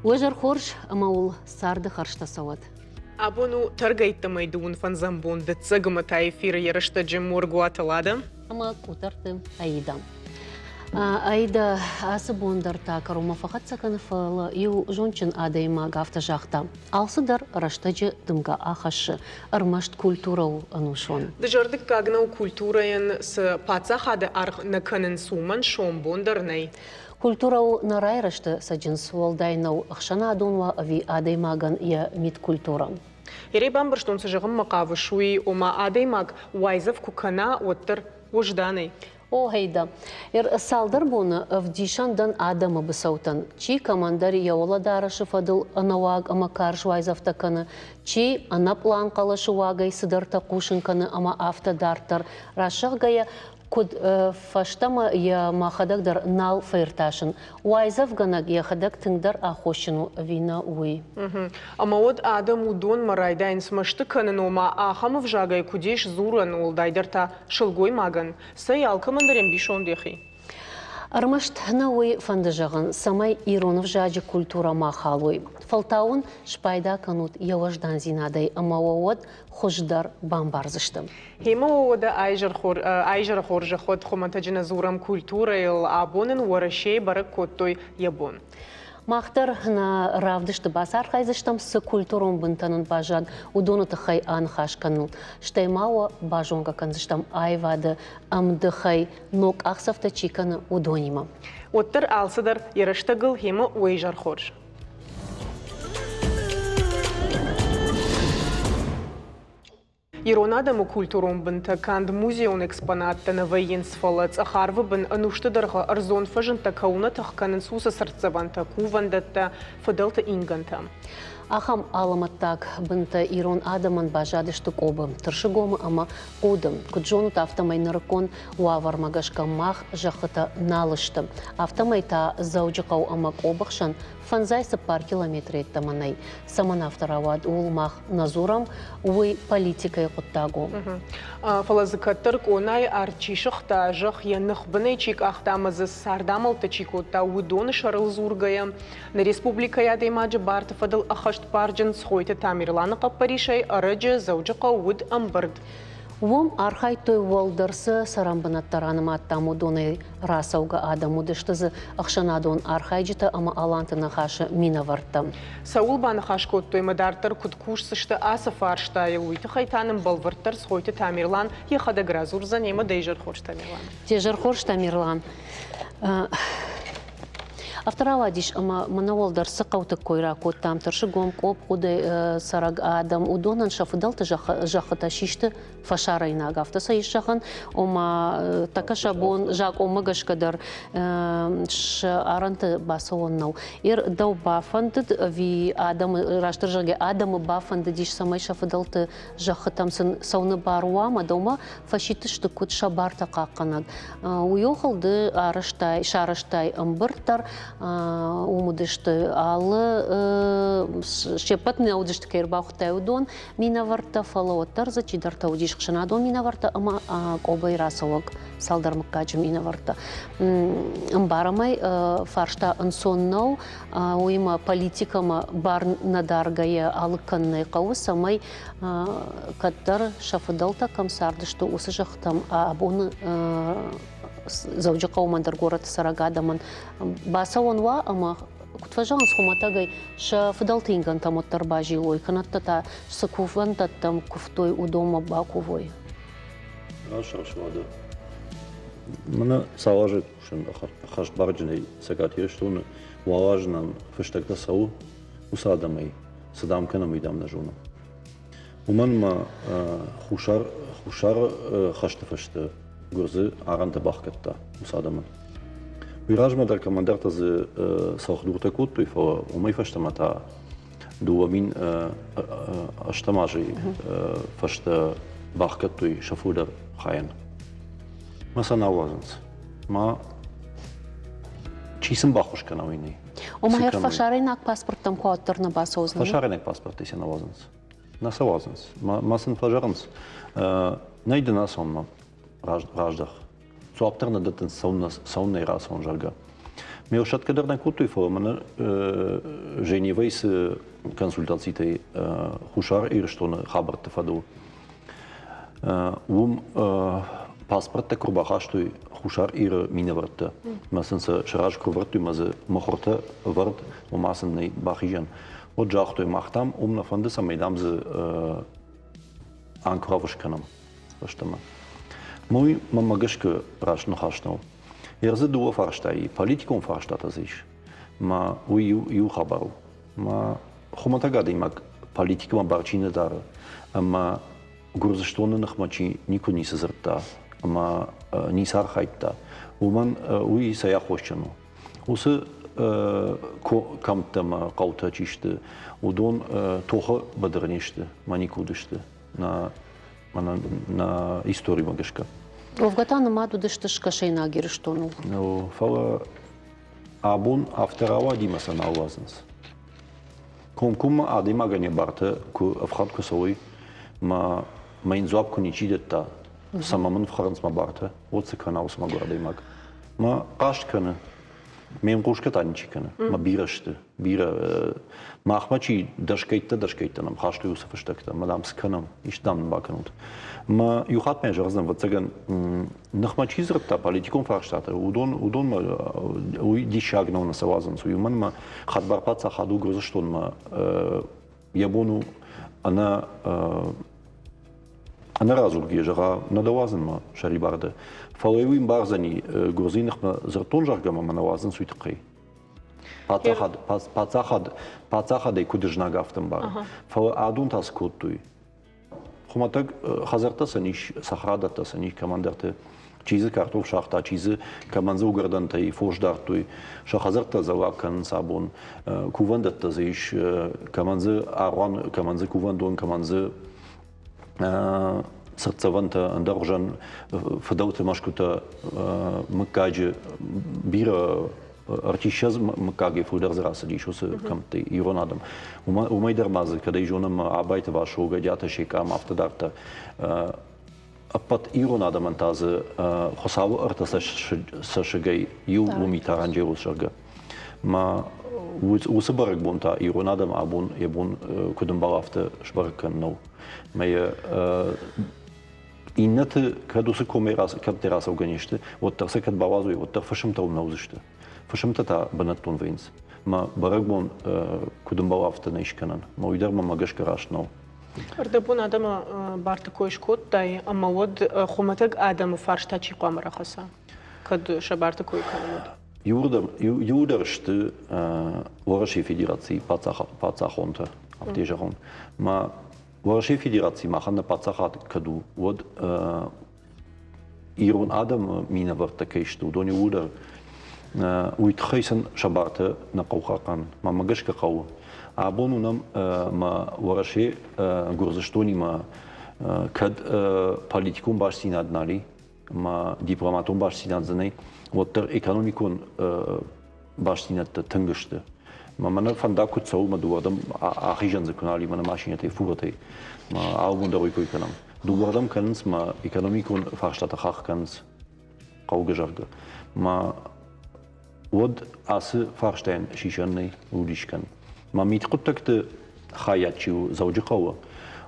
وجر خورش أمول سارد خرشتا سواد أبونو ترجيت ميدون فنزمبون دتسجم تايفير يرشت جمهور غواتلادا أما كوترت أيدا أيدا أسبوندر تاكرو ما فقط سكن فل يو جونشن أديما غافتا جاختا ألصدر رشتج دمغا آخش أرمشت كولتورو أنوشون دجردك كاغنو كولتورين س باتسا خاد أرخ نكنن سومن شوم بوندرني كولتورو نراي رشت سجنس والداينو أخشنا دونوا أفي أديما غن يا ميت كولتورا يريبان برشتون سجغم مقاوشوي وما أديماغ وايزف كوكنا وتر وجداني О, هيدا салдар буна в дишандан адама бысаутан. Чи командари яола дарашы фадыл анаваг ама карш вайзавтаканы. Чи ана план калашы вагай сыдарта кушынканы ама автодартар. Рашах гая куд фаштама я махадагдар нал фейрташын. Вайзав ганаг я хадак тыңдар ахошыну вина уи. Ама вот адам удон марайдайн смашты канын ома ахамов жагай кудеш зуран олдайдарта шылгой маган. Сай алкамандарем бишон дехи. Армашт науи фандажаган самай иронов жаджи культура махалуи. Фалтаун шпайда канут яваждан зинадай амауад хождар бамбарзыштым. Хема ода айжар хоржа ход хомантаджина зурам культура ил абонен уарашей барак коттой ябон. Махтар на равдышты басар хайзыштам с культуром бынтанын бажан удоныты хай анхашканыл. Штаймауа бажонга канзыштам айвады амды хай нок ахсафта чиканы удонима. Оттар алсыдар ярыштагыл хема уайжар хорж. Иронадаму культуром бынта канд музеон экспонатта на военсфалац ахарвы бын ануштыдарга арзон фажынта кауна тахканын суса сарцаванта кувандатта фадалта инганта. Ахам аламаттак бынта ирон адаман бажадыштык обы. Тыршыгомы ама одым. Куджонут автомай наркон уавар магашка мах жахыта налышты. Автомайта зауджықау амак обықшан фанзайсы пар километр еттаманай. Саман авторавад улмах назурам уй политикай құттагу. Фалазыкаттырк онай арчишықта жақ янық бінайчик ахтамызы сардамалты чикотта удоны шарыл зургая. На республикая деймаджы барты фадыл ахашт парджын схойты тамирланы қаппаришай арыджы зауджықа уд амбырд. Вом архай той волдырсы сарамбанаттараным аттаму доны расауга адаму дыштызы ақшанадон архайджыта ама алантына хашы минаварта. Саул баны хашкот той мадартар куткушсышты асы фарштай уйты хайтаным балвырттар схойты тамирлан ехада гразурза нема дейжер хош тамирлан. Тежер хош тамирлан. Авторава диш ама манаволдар сықауты койра кот там тыршыгом коп худы сараг адам удонан шафыдалты жақыта шишты фашарайна гафта сайыш жақын ома такаша бон жак омагашкадар аранты басы оннау. Дау бафандыд ви адам раштыр жаге адамы бафанды диш самай шафыдалты жақытам сауны баруама даума фашитышты кут шабарта қаққанад. Уйоқылды арыштай, шарыштай ымбырттар умудышты алы шепатны аудышты кайрбаухтай удон минаварта фалауаттар зачидарта удиш кшанадон минаварта ама обай расовок салдармыккачы минаварта ымбарамай фаршта ынсоннау уйма политикама бар надаргая алыкканнай кауы самай каттар шафыдалта камсардышты усы жақтам абоны зауджа қаумандар город сарагадаман баса онва ама кутважан схуматагай ша фдалтинган там оттар бажи ой канаттата сакуванта там куфтой удома бакувой. Ашашвада. Мана саважы шын хаш барджны сагатир штуны важнан фыштакта сау усадамай садам канам идам на жуна. Уманма хушар хаштафашты гурзы аранта бахкатта усадаман. Виражмадар командартаз сахдурта кутту и фа умай фаштамата дуамин аштамажи фашта бахкатту и шафудар хаян. Масана вазанс. Ма чисым бахушка на войне. Омайер фашаринак паспортом хуаттар на басозна. Фашаринак паспорт иси на вазанс. Наса вазанс. Масын фажаранс. Найде нас он раждах. Суаптарна датен саунный раз он жарга. Meu շատ կդառնանք ուտի ֆորմանը Ժենևայից կոնսուլտացիա խոշար իրշտոնը խաբար տվադու ում паспорта курбахаштуй хушар ир миневарта масынса шараж курвартуй мазы мохорта вард умасынный бахижан вот жахтуй махтам умна фандыса майдамзы анкравышканам баштама мой мамагышка рашну хашнау ерзы дуа фарштай политикум фарштата зиш ма ю хабару ма хуматагады мак политикума барчина дара ама гурзыштоны нахмачи нику не созерта ама не сархайтта уман уи сая хошчану усы камтама каута чишты удон тоха бадырништы маникудышты на историю магашка Овгатана маду дыштышка шейна гирштону. Ну фала абун авторава димаса на улазнас комкума адима гане барта ку афхатку сой ма инзуапку не чидетта самамын францма барта вот се канал сма города имак ма ашкана мен кушка танчикана ма бирашты бира махмачи дашкайта нам хашту юсаф штакта мадам сканам иштам баканут ма юхат мен жаздан вот цаган нахмачи зрта политикум фарштата удон ма уи дишагнау на савазан су юман ма хатбарпаца хаду грозштон ма ябону она разурги жара надавазан ма шарибарда фалайвим барзани грузинах ма зартон жаргама ма навазан суйтқи пацахад ай кудыжна гафтам бар фала адун тас коттуй хуматак хазартаса ниш сахрадатаса ниш командерте чизы картоф шахта чизы команзы угарданта и фождартуй шахазарта завакан сабон кувандатта зиш команзы арван команзы кувандон команзы сърцаванта андържан фадалте машкута макаджи бира артишаз макаги фудер зраса ди шос камте иронадам умайдер мазы когда и жонам абайта вашо гадята шекам автодарта апат иронадам антазы хосаву арта сашгай ю умитаранджеус шага ма усабарак бунта иронадам абун ебун кудумбалафта шбаркан но мая иннаты кадусы комерас каптерас органишты вот так секат балазу и вот так фашимта умнаузышты фашимта та банаттун вейнс ма баракбон кудумбалафта наишканан ма уйдар магашка рашнау ардабун адама барта койшкот тай ама вот хуматаг адама фарштачи қамара хаса кад шабарта койканамуд юдаршты Лораши федерации пацахонта аптежарон ма Лораши федерации махана пацахат каду вот ирон адам мина вартакейшту дони удар уитхайсан шабарта на qaukaqan ма магашка qau абону нам ма Лораши гурзаштони ма кад политикум башсинаднали ма дипломатум башсинадзанай вот тер экономикон башсинатта тынгышты мана фандаку цау ма дуадам ахижан законали мана машинате фугате ма аумун дарой койканам дуадам канс ма экономикон фарштата хахканс qaugejarga ма вот асы фарштайн шишанный удишкан ма митқуттакты хаячу заужиқава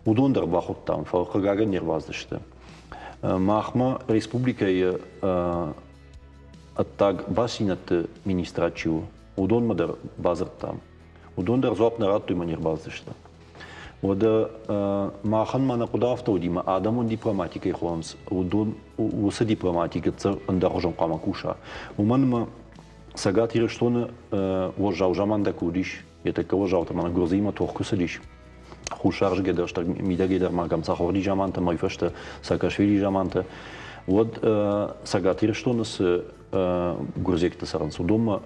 удондар бахуттам фалқагага нерваздышты махма республикая аттаг басинатты министрачу удон мадар базырттам удон дар зоап нараттуй манер баздышты ода махан мана кудафта дима адамун дипломатикай хомс удон усы дипломатика цыр ындарожон камакуша уманма сагат ирштоны ожау жаманда кудиш это кого жаута мана грузима тохкусадиш хушарж гедерштаг мида гедер магам сахорди жаманта майфашта саакашвили жаманта вот сагат ирштоны с гурзекта саранс удома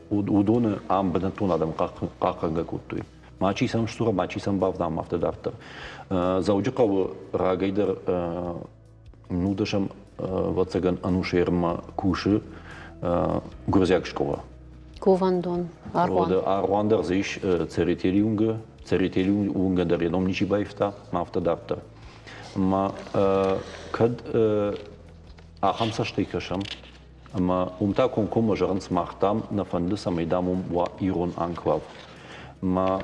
удоны амбанатун адам каканга куттуй мачи сам штура мачи сам бавдам автодартер заужиқавы рагайдер нудашам вацаган анушерма куши гурзяк школа Кувандон Арван Арвандер зиш церетелиунга der jednom nici baifta ma автодартер ма кад ахамса штейкашам Ama umta konkom jarans machtam na fande samedamum wa iron anklav. Ma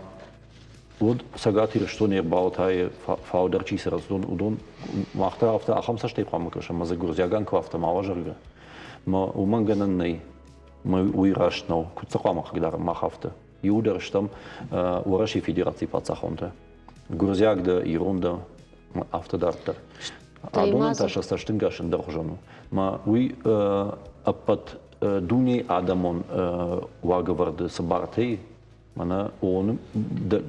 od sagati što ne baut hay fauder chi seras don machta auf der achamsa steh pamakash ma zagurziagan kvafta mawajarga. Ma umanganan nei ma uirashno kutsaqama khagdar ma khafta. Juder stam urashi federacji patsachonte. Gurziag de ironda after darter. Adon ta shasta stingashen dorjonu. Ma ui apat duni adamon wagewarde sabartei mana on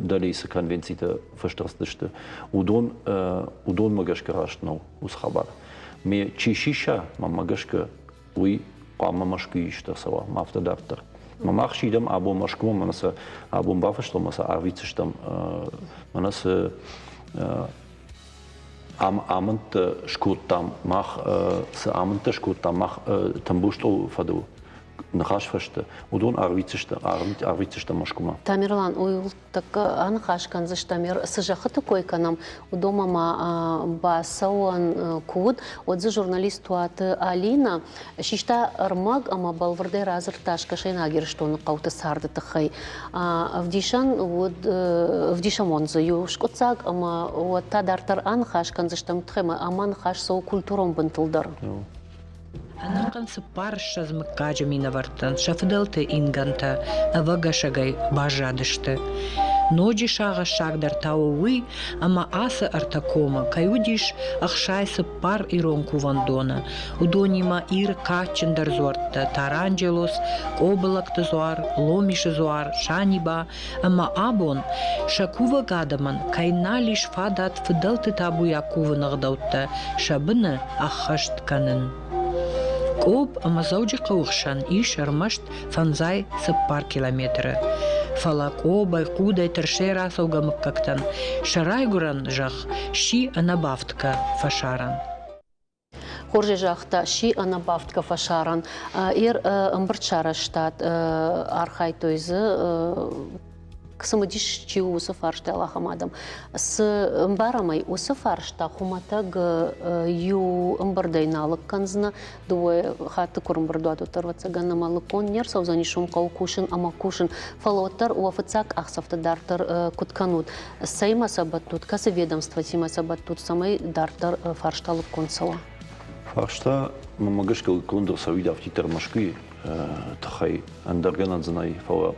de lese konvenziite verstrasteste. Udon magashkarashno us khabar. Me chishisha ma magashka ui qama mashkishta sawa ma after darter. Ma machshidam abo mashkum manasa abo bafashtom masa arvitstam manasa amant shkutam mach se amant shkutam mach tambushto fadu нахаш фашта удон арвицишта машкума Тамерлан уйл так анхашкан заштамер сажахата койканам удома ма басауан куд отзы журналист туаты Алина шишта армаг ама балварде разыр ташка шайнагер штоны қауты сарды тахай вдишан онзы юшкоцаг ама отта дартар анхашкан заштам тхема аман хаш соу культуром бынтылдар. Анакан сыпарша змыккажа минавартан, шафыдалты инганта, авагашагай бажадышты. Ноджи шага шагдар тауы, ама асы артакома, каюдиш ахшай сыппар ирон кувандона. Удонима ир качындар зуарта, таранджелос, кобылакты зуар, ломиши зуар, шаниба, ама абон, шакува гадаман, кайна лиш фадат фыдалты табуя куванагдаутта, шабыны ахаштканын. Коб амазауджи каухшан и шармашт фанзай сыппар километры. Фалако байкудай тершера саугамыккактан. Шарайгуран жах ши анабавтка фашаран. Хорже жахта ши анабавтка фашаран. Ир амбарчара штат архай тойзы ксамадиш чи усафаршта Аллахамадам. С барамай усафаршта хуматаг ю амбардайналык канзна дуе хаты курмбардуату тарваца ганамалыкон нер саузанишум каукушин амакушин фалотар уафыцак ахсафта дартар кутканут. Сайма сабатут, касы ведомства тима сабатут самай дартар фаршталык консала. Фаршта мамагашкал кондор савида в титер машки тахай андерганан знай фала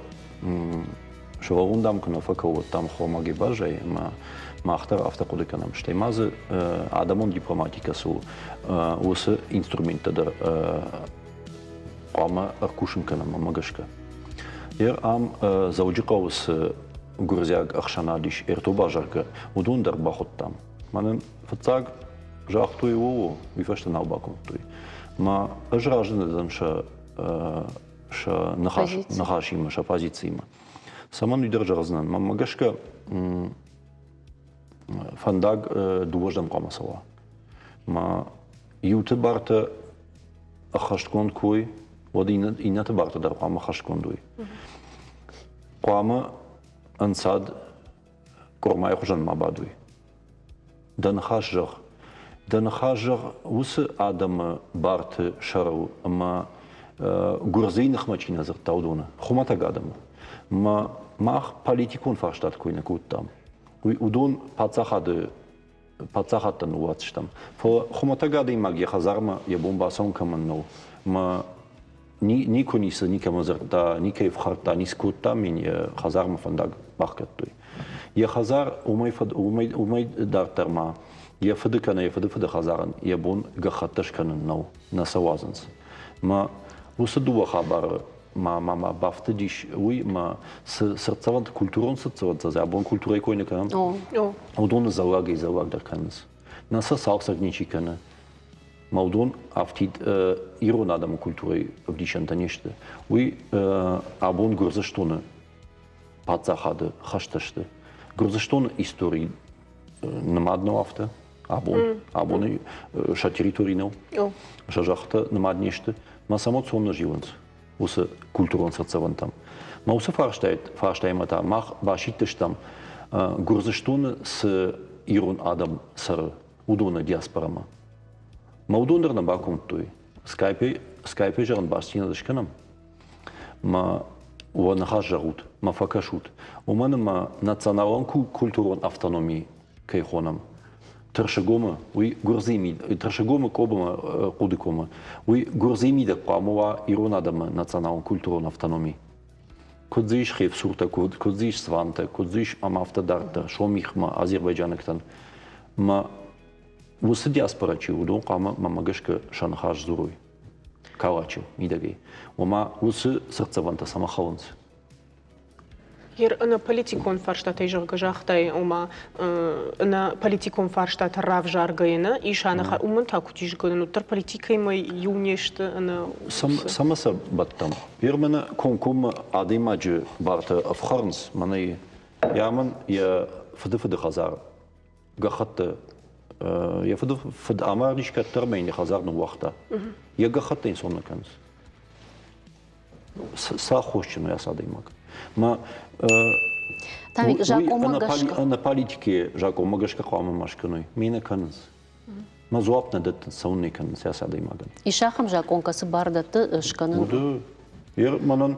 شواوندم کنه فکر و تام خوامگی باشه ما اختر افته قدر کنم شتی ماز آدمون دیپلماتیکا سو وس اینسترومنت در قام ارکوشن کنم مگشکه یر ام زوجی قوس گرزیاگ اخشانادیش ارتو باجرگه ودون در باخود تام من فتاگ جاختوی و بیفشت ناو باکم توی ما اجراجن دادم ش نخاشیم ش позициям Саман удержазнан. Мамагашка фандаг дуождам камасала. Ма юте барта ахашткон кой, води ината барта дар кама хашткон дуй. Кама ансад кормай хужан мабадуй. Дан хашжах ус адам барта шару, ма гурзейнах мачина зар таудона. Хумата гадам. Ma mach politikon farstadt koine gut tam. Udon patsachatan uatstam. For khomataga magi khazarma ye bomba son kamanno. Ma ni konise ni kamazarta ni kayf kharta ni skutta min khazarma fandag bakattoy. Ye khazar umay dartarma ye fadkana ye fad khazaran ye bon gakhatash kanan no nasawazans. Ma usadu khabar ما بافتديش وي ما سرتسوانت كولتورون سرتسوانت زي أبون كولتوري كوينة كان ودون زواج در كنز ناسا ساوساجنيشي كان مودون أفتيد إيرون آدم كولتوري بديشان تانيشته وي أبون غرزشتونه باتزا خاده خشتشته غرزشتون إستوري نمادنو أفته أبون شاتيريتورينو شجاخته نمادنيشته ما سامو цонно живенц us kulturon srcavantam. Ma us farsteimat mach bashittam gurzestun s irun adam sar udona diasporama. Ma udonder na bakum tui. Skype Skype جرن باستينا دشكنم ما ونخاش جرود ما فكشود ومن ما национален культурен автономии كيخونم ترشجومه وي غرزيمي ترشجومه كوبما قودكومه وي غرزيمي ده قاموا إيرون آدم национален культурен автономии كودزيش خيف صورته كودزيش سوانته كودزيش أمافته دارته شو ميخما أذربيجانكتن ما وسط диаспора чиудон قام ما ماجشك شنخاش زوروي كاواتشو ميداجي وما وسط سرцеванта самохаланц أنا политикон фарштат ежерга жахтай ума на политикон фарштат рав жаргайна и шанаха уман таку тижгана но тар политикай май юнешта на самаса баттам пирмана конкум адимаджи барта афхарнс маны яман я фд хазар гахатта я фд амаришка термин хазар ну вахта я гахатта инсонна канс сахошчино я садимак ما تامي جاكو ماغشكا أنا политике جاكو ماغشكا قام ماشكنوي مين كنز ما زوابنا دت سوني كان سياسة دي ماغن إشاخم جاكون كاس باردت شكنن وده ير منن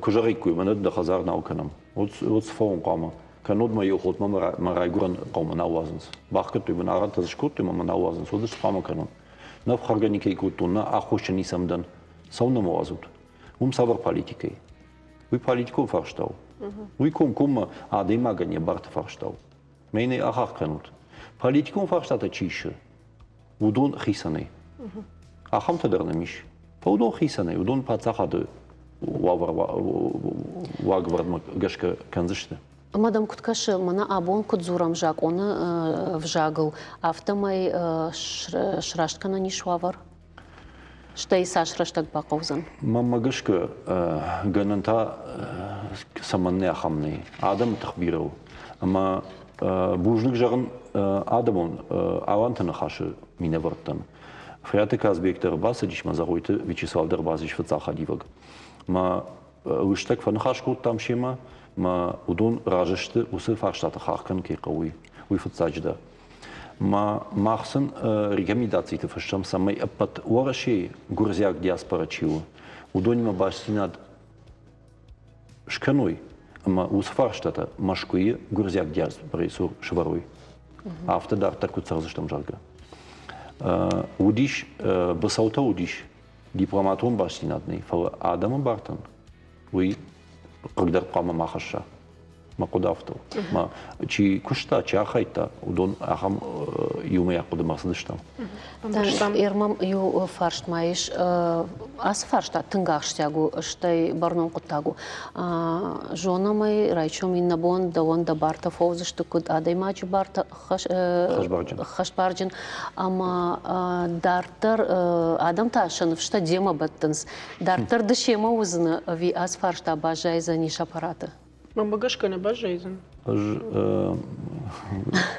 كجاريكو منن دخزار ناو كنم وتس فون قام كانود ما يخوت ما رايغورن قام ناوازنس باخت يبن ارانت زشكوت ما ناوازنس ودش قام كانون ناف خارغانيكي كوتونا اخوشني سمدن سونا موازوت صبر политикой وی политикон фарштау. وی ком адемагане барт фарштау. Мене ахах канут. Политикон фарштата чише. Удон хисане. Ахам тадернамиш. Удон хисане, удон пацахады вагвард гашка канзышты. Мадам Куткаши, мана абон кудзурам жак, он вжагал, автомай шрашткана нишвавар. Что и Саш раштак бақаузан? Мама гашка гананта саманне ахамне. Адам тахбирау. Ама бужник жаган адамон авантана хаши миневартан. Фриате казбектер басадиш мазагойте Вячеслав Дербазич фацахадиваг. Ма уштак фанхашкут там шема ма удон ражеште усы фарштата хахкан ки қауи. Уи фацаджда. ما ماخسن ريكاميداتي تفشم سمي أبت ورا شيء غرزياك دياسبرا تشيو ودوني ما باشتيناد شكنوي أما وسفارشتاتا مشكوية غرزياك دياسبرا يسور شبروي أفتر دار تركو تسرزشتم جالجا وديش بساوتا وديش дипломатон башинадный фала Адама Бартон وي قدر قام ما خشى ما قدافتو ما شي كشتا شي خيتا ودون أهم يوم يأخذ ما صدشتم. إرمام يو فرشت مايش أس فرشت تنقاش تاعو شتى برنون قطعو جونا ماي رايشو من نبون دوان دبارتا فوزش تكود أدي ماج بارتا خش بارجن أما دارتر آدم تاشن فشتا ديما بتنس دارتر دشيما وزن في أس فرشت باجاي زنيش أباراتا. Мама гашка не бажайзен.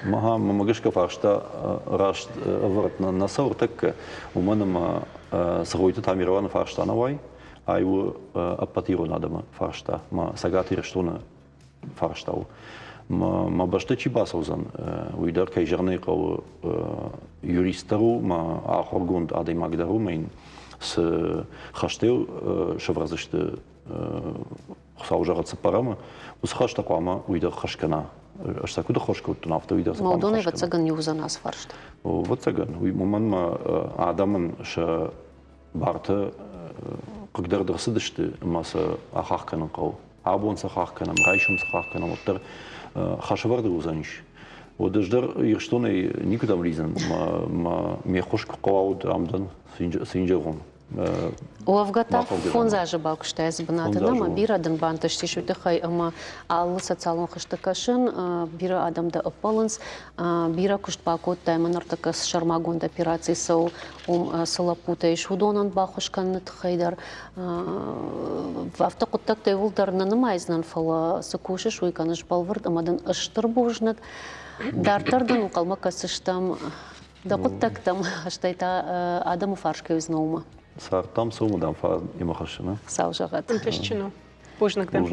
Мама гашка фаршта рашт врат на сауртек у мене ма сгойте там Ирван фаршта навай, а его апатиру надо фаршта, ма сагатир что на фарштау. Ма баште чибасаузан уйдер кай жерне кау юристару ма ахоргунд адей магдару мейн с хаштел шевразышты خاوجات سپارم وس خاش تقوام ويدا خشكنا اشتكو دخشكو تنافت ويدا سپارم موضوعي واتسجن يوزن ناس فرشت واتسجن وي مومن ما آدمن ش بارت قدر درسدشت ما س اخاخ كان قو ابون سخاخ كان رايشم سخاخ كان وتر خاش ورد وزنش ودجدر يرشتوني никуда влизен ما ميخوشك قواود амдан синжерон وافغاتا فونزا جباك شتاز بناتنا ما بيرا دن بانتشتي شو تخي اما الله ساتسالون خشتكاشن بيرا ادم دا ابالانس بيرا كشت باكو تايمن ارتكس شرماغون دا операции سو سلапута и шудонан бахушкан тхайдар вафта куттак тевулдар нанамайзнан фала сакушиш уйканыш балвард амадан ыштырбужнат дартардан укалма касыштам да куттактам аштайта адаму фаршка узнаума Сартам суму дам фар има хашина. Саужагат. Тещину. Божнак дам.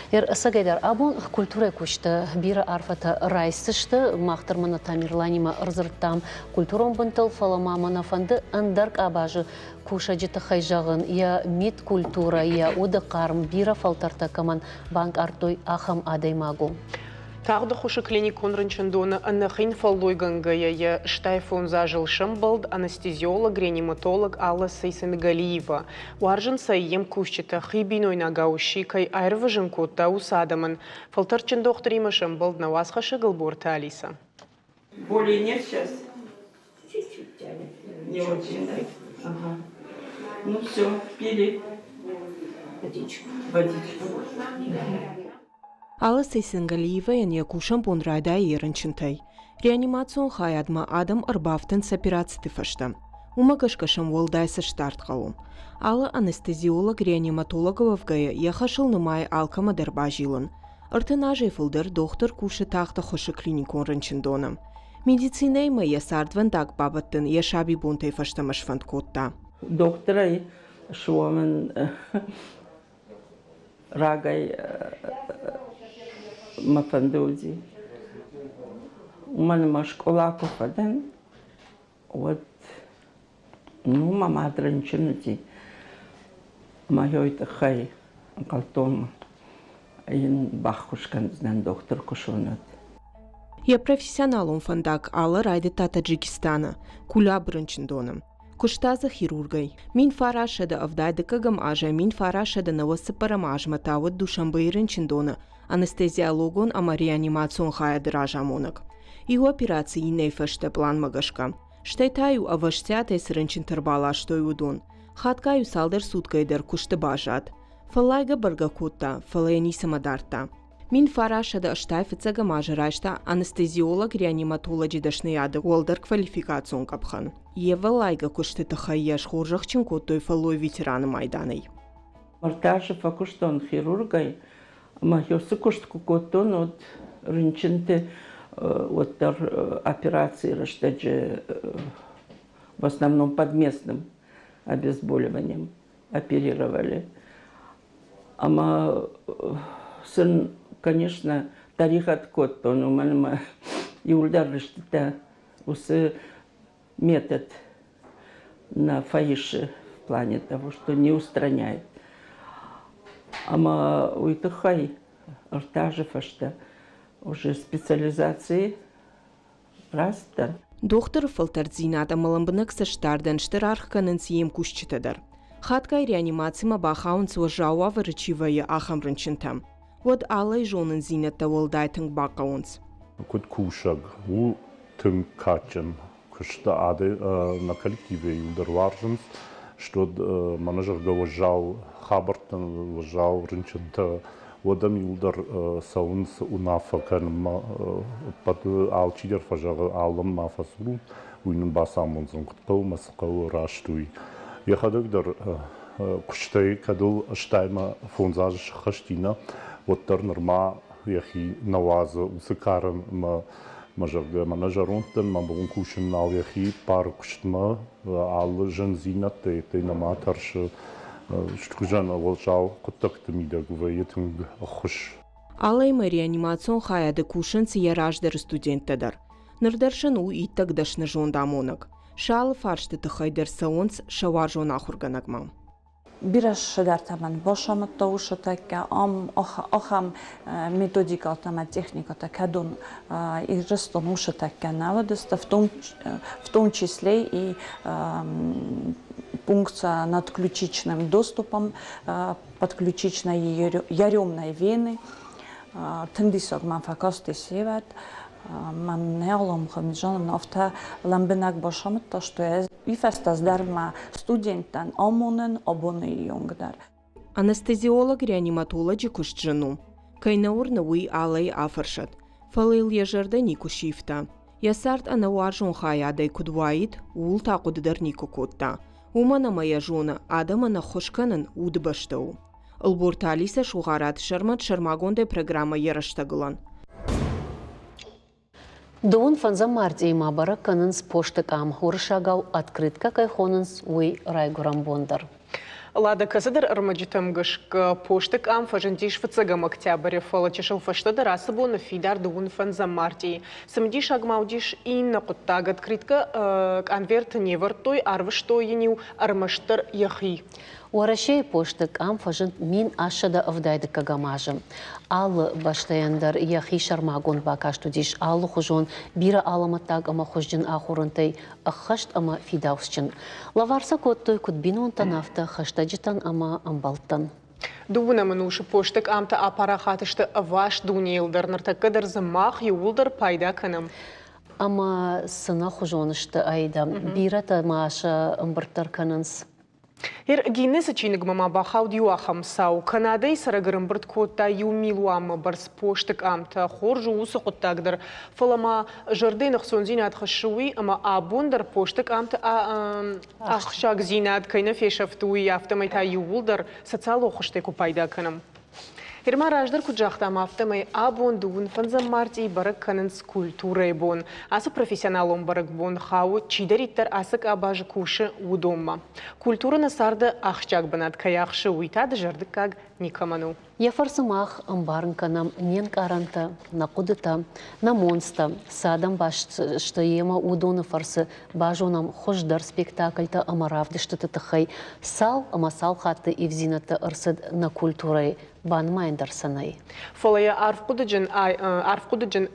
Сагайдар, абон культура кушта, бира арфата райсышты, мақтырмана тамирланима ырзырттам, культурон бынтыл фаламамана фанды андарк абажы кушаджиты хайжағын, я мид культура, я оды қарым бира фалтарта каман банк артой ахам адаймагу. Тағды құшы клиник онрынчындоны аннахин фаллойганга я штайфон зажил шамбалд анестезиолог, реаниматолог Алла Сейсенгалиева. Уаржын сайем кушчета хибиной нагауши кай айрважын котта усадамын. Фалтарчын докторима шамбалд на вас хашагал борта Алиса. Боли нет сейчас? Чуть-чуть тянет. Не очень, да? Ага. Ну все, пили. Водичку. Алла Сейсенгалиева яне кушам понрайда еренчинтай. Реанимацион хаядма адам арбафтен с операции фашта. Умагашкашам волдайса штарт қалум. Алла анестезиолог реаниматолога вгая яхашыл нымай алкама дербажилын. Артынажай фылдыр доктор куши тахта хошы клиникон рынчиндоным. Медицинай ма ясардван так бабаттын яшаби бунтай фаштамаш фанд котта. Доктора шуамен рагай мафандузи. У мене ма школа пофаден. Вот, ну, мама дренчинути. Майойта хай калтома. Ин бахушкан знан доктор кушунат. Я профессионалом фандак Алла райды Таджикистана, куля брынчиндоным. Куштаза хирургай. Мин фарашада авдайды кагам ажа, мин фарашада навасы парамажма тавыд душамбайрын чиндона, анестезиологон ама реанимацион хаяды ражамонак. И операции нейфашта план магашка. Штайтаю аваштятай сырынчин тарбала штой удон. Хаткаю салдар суткайдар кушты бажат. Фалайга баргакутта, фалайни самадарта. Мин фарашада штайфицага мажарашта анестезиолог реаниматологи дашнаяды уолдар квалификацион капхан. Ева лайга кушты тахайяш хоржахчин коттой фалой ветераны майданой. Мартажа факуштон хирургай, махёсы куштку коттон от рынчинте от операции раштаджи в основном под местным обезболиванием оперировали. Ама сын, конечно, тарих от котто, но мы и ударили усы метод на фаиши в плане того, что не устраняет. Ама уйтахай артажев что уже специализации раста. Доктор Фалтардзинада маламбынак саштардан штырархканын сием кушчитадар. Хаткай реанимацима бахаун сважауа врачивая ахамрынчинтам. Вот алай жонын зинетта волдайтынг бакаунс. Кут кушаг, у тым качен, кушта ады на коллективе юлдар варжынс, что манажер гаважал хабартан, важал рынчинта, водам юлдар саунс унафакан под алчидер фажага алам мафасуру, уйнын басамонзын кутпау масакау раштуй. Я ходогдар куштай кадул штайма фонзаж хаштина, вот норма яхи наваза усыкаран мажарга манажаронтан мабун кушин ал яхи пар куштма ал жензинат те наматарш штужан волжал куттакты мида гуваетинг хуш. Алай реанимацион хаяды кушин сияраждар студенттадар. Нырдаршын у иттагдашны жондамонак. Шалы фаршты тахайдар саунс шаваржон ахурганагмам. Biraz şedartaman başamı tavuşatakka am metodikata техниката кадон и растонушаtakka наводоста в том числе и пункция над ключичным доступом подключичной яремной вены тендисок манфакости севат man neolom хамижан нафта ламбенак башамт то что я и фастаздарма студентан омонен обоны юнгдар. Анестезиолог реаниматологи кушджану. Кайнаур науи алай афаршат. Фалил ежарда нику шифта. Ясарт анауаржон хаядай кудваид ул тaqudдар нику котта. Умана моя жона адамана хошканын удбаштау. Алборталиса шугарат шармат шармагонде программа яраштагылан. Дон фанза марти мабара канынс поштыкам уршагау открытка кайхонынс уй райгурам бондар. Лада касадыр армаджитам гашк поштык ам фажентиш фацагам октябрь фалачишел фаштадыр асабон фидар дуун фанза марти. Самдиш агмаудиш инна куттаг открытка конверт невертой арвышто енил армаштар яхи. Уарашей поштык ам фажент мин ашада авдайды кагамажым. Ал баштаяндар яхи шармагон бакаштудиш аллы хужон бира аламаттаг ама хужжин ахурынтай ахашт ама фидаусчин. Лаварса коттой кутбинон танафта хаштаджитан ама амбалтан. Дуна манушы поштык амта апарахатышты ваш дунейлдар нартакадар замах юлдар пайда канам. Ама сына хужонышты айда бира тамаша амбартар кананс. Гиннеса чиник мама бахау диуахам сау. Канадой сарагырым бұрт котта юмилуам барс поштык амта хоржу усы коттагдар. Фалама жарденах сонзин атхашуи, ама абундар поштык амта ахшаг зинат кайна фешафтуи автомайта юулдар социало хоштеку пайда канам. Ирма раждар куджахтам автомай абон дуун фанзам марти барак кананс культурой бон. Асы профессионалом барак бон хау чидариттар асык абажы куши удомма. Культура насарда ахчак банат каяхши уйтады жардык как никаману. Яфарсымах амбарын канам ненк аранта, на кудыта, на монста, садам башт, что ема удоны фарсы бажонам хождар спектакльта амаравды что-то тахай. Сал амасал хаты и взината арсад на культурой. Бан майндар санай. Фалая арфкудыджин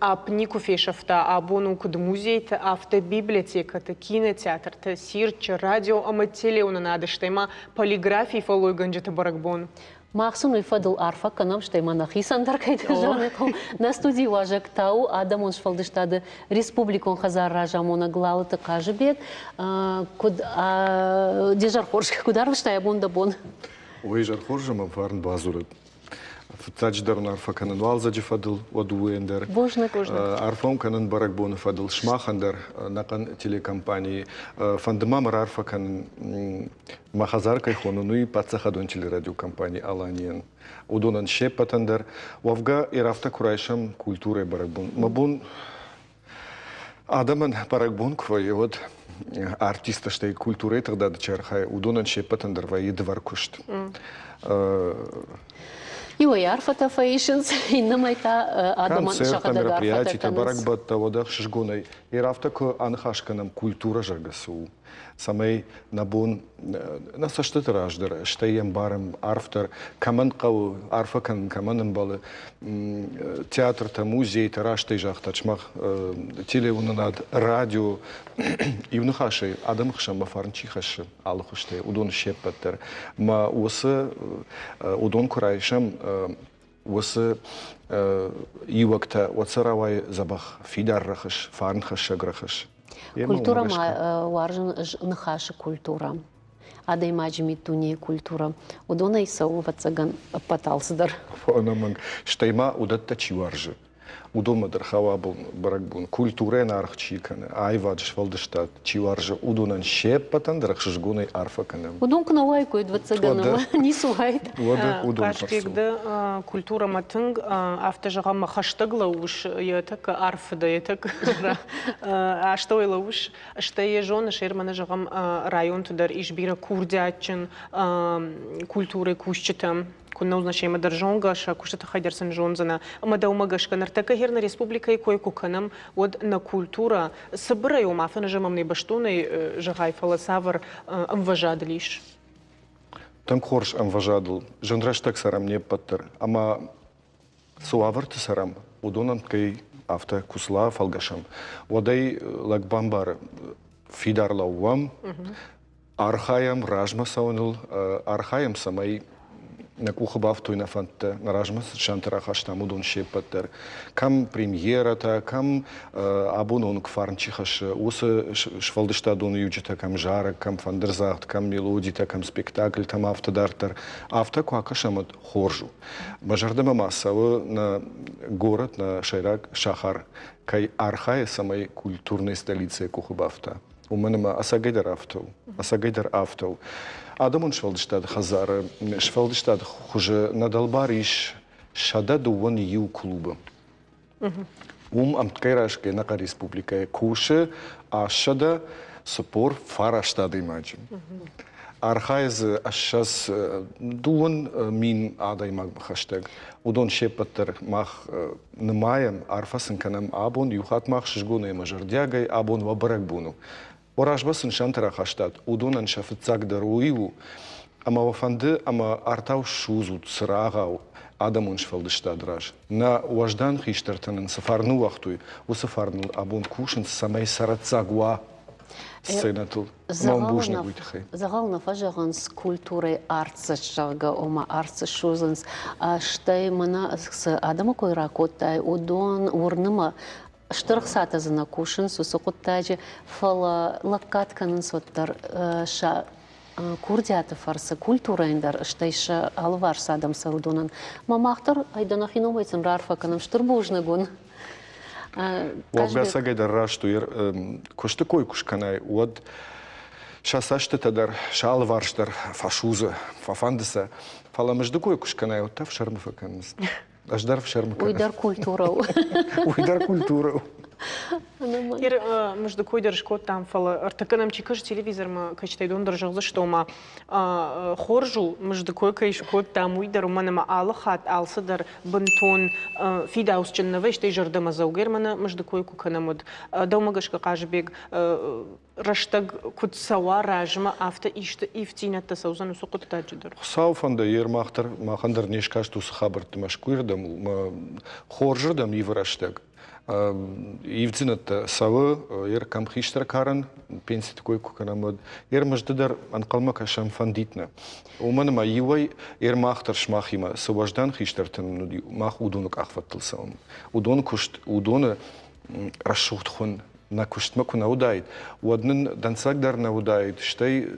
апнику фешафта, абону куд музей-та, автобиблиотека-та, кинотеатр-та, сирча, радио, амателеуна надо, что ема полиграфии фалой ганджата баракбон. Максун и фадл арфа канам что ема нахисан даркайда жанеком на студии важак тау адам он шфалдыштады республикон хазар ражамона глалыты кажыбек куд дежар хоршка кударвыштай абонда бон. Ой жар хоржама фарн базуры. Тадждарун арфа канан валзаджи фадл вадуендер. Божна. Арфом канан баракбон фадл шмахандер накан телекомпании. Фандамамар арфа канан махазаркай хону ну и пацахадон телерадиокомпании Аланиен. Удонан шепатандер. Вавга и рафта курайшам культурой баракбон. Мабун адаман баракбон квой вот артиста что и культурой тогда дочархай. Удонан шепатандер ва едвар кушт. Ой, арфата фейшнс, инна майта адаман шахада мероприятий, та баракбатта водах шишгонай. И рафтако анхашканам культура жаргасу. Самей набун насаштат раждер, штаем барам арфтар, каманкау арфакан каманам балы театр та музей та раштай жахта чмах телеунанад радио и внухашей адам хшам фарнчи хаши алхуштай удон шепаттер ма усы удон курайшам усы ювакта вацаравай забах фидар рахаш фарнхаш шаграхаш. Культура ма варжен нахаша культура. Ада имаджими туни культура. Удона и саува цаган паталсдар. Фонаманг штайма удатта чиваржи. Удома дърхава баракбун культура на архчикане. Айвадж валдштат чиваржи удонан шепатан дърхшгунай арфакане. Удон кнавайко идва цагана. Ни суайт. Кашкегда культура матынг автожага махаштагла уж ятак арфда ятак. А что и лауш? Что е жона шермана жагам район тудар ишбира курдячен культуры кущитам. Кунна узначаема държонга, ша кушата хайдерсен жонзана. Ама да умагашка нартака херна республика и кой куканам от на культура. Събрай умафа на жамам не баштуна жагай фаласавър амважадлиш. Там хорш амважадл. Жандраш так сарам не паттер. Ама суавърта сарам. Удонан кай авта кусла фалгашам. Водай лагбамбар фидар лауам. Архаям ражма саунил. Архаям самай на кухабавто и на фанта на ражмас шантарахаш там удон шепатер кам премьерата кам абонон кфарнчихаш усы швалдыштадон юджита кам жара кам фандерзахт кам мелодита кам спектакль там автодартер автокуакашамат хоржу бажардама массовы на город на шайрак шахар кай архая самой культурной столицы кухабавта у мене асагайдар автов Адамон швалдыштад хазар, швалдыштад хуже надалбариш шада дуон ю клуба. Амткайрашке на республика куше, а шада сопор фараштад имаджим. архайз ашшас дуон мин адай маг хаштаг удон шепаттер мах нымаем арфасын канам абон юхат мах шжгуны мажардягай абон вабарак буну оражбасын шантара хаштат удонан шафцаг даруилу ама вафанды ама артау шузут срагау адамун шфалдыштадраж на уаждан хиштертанын сафарну вахтуй у сафарну абон кушин самай сарацагуа сценатул мамбужны буйтхай Загална фажаганс культурой арцышага ома арцышузанс штай мана с адама койракоттай удон урныма штырхсата зана кушин сусукуттажи фала лаккатканын соттар ша курдиаты фарсы культурайндар штайша алвар садам саудонан мамахтар айданахиновайцам рарфаканам штырбужны гун Вагбаса гайдар рашту кошты кой кушканай вот шасашты тадар шал варштар фашуза фафандыса фала между кой кушканай вот тав шармфаканс аждар в шармка уйдар культура уйдар культура между койдер шкот там фала артаканам чикаш телевизор ма качтай дондор жагзы что ма хоржу между кой кай шкот там уйдар манама алхат алсадар бентон фидаус ченнавеш тей жардама заугермана между кой куканамод домагашка кажбег раштаг кутсава ражма авто ишта ифтинатта саузан сукут таджидер сауфанда ермахтар махандар нешкаш тус хабарт машкуирдам хорждам ивраштаг Ивдзинат савы ер камхиштар каран пенсия такой куканамод ер маждадар анкалма кашам фандитна уманама ювай ер махтар шмахима саваждан хиштартан нуди мах удонук ахваттылсаум удон кушт удона расшухтхун на куштмаку наудает у однын дансагдар наудает штай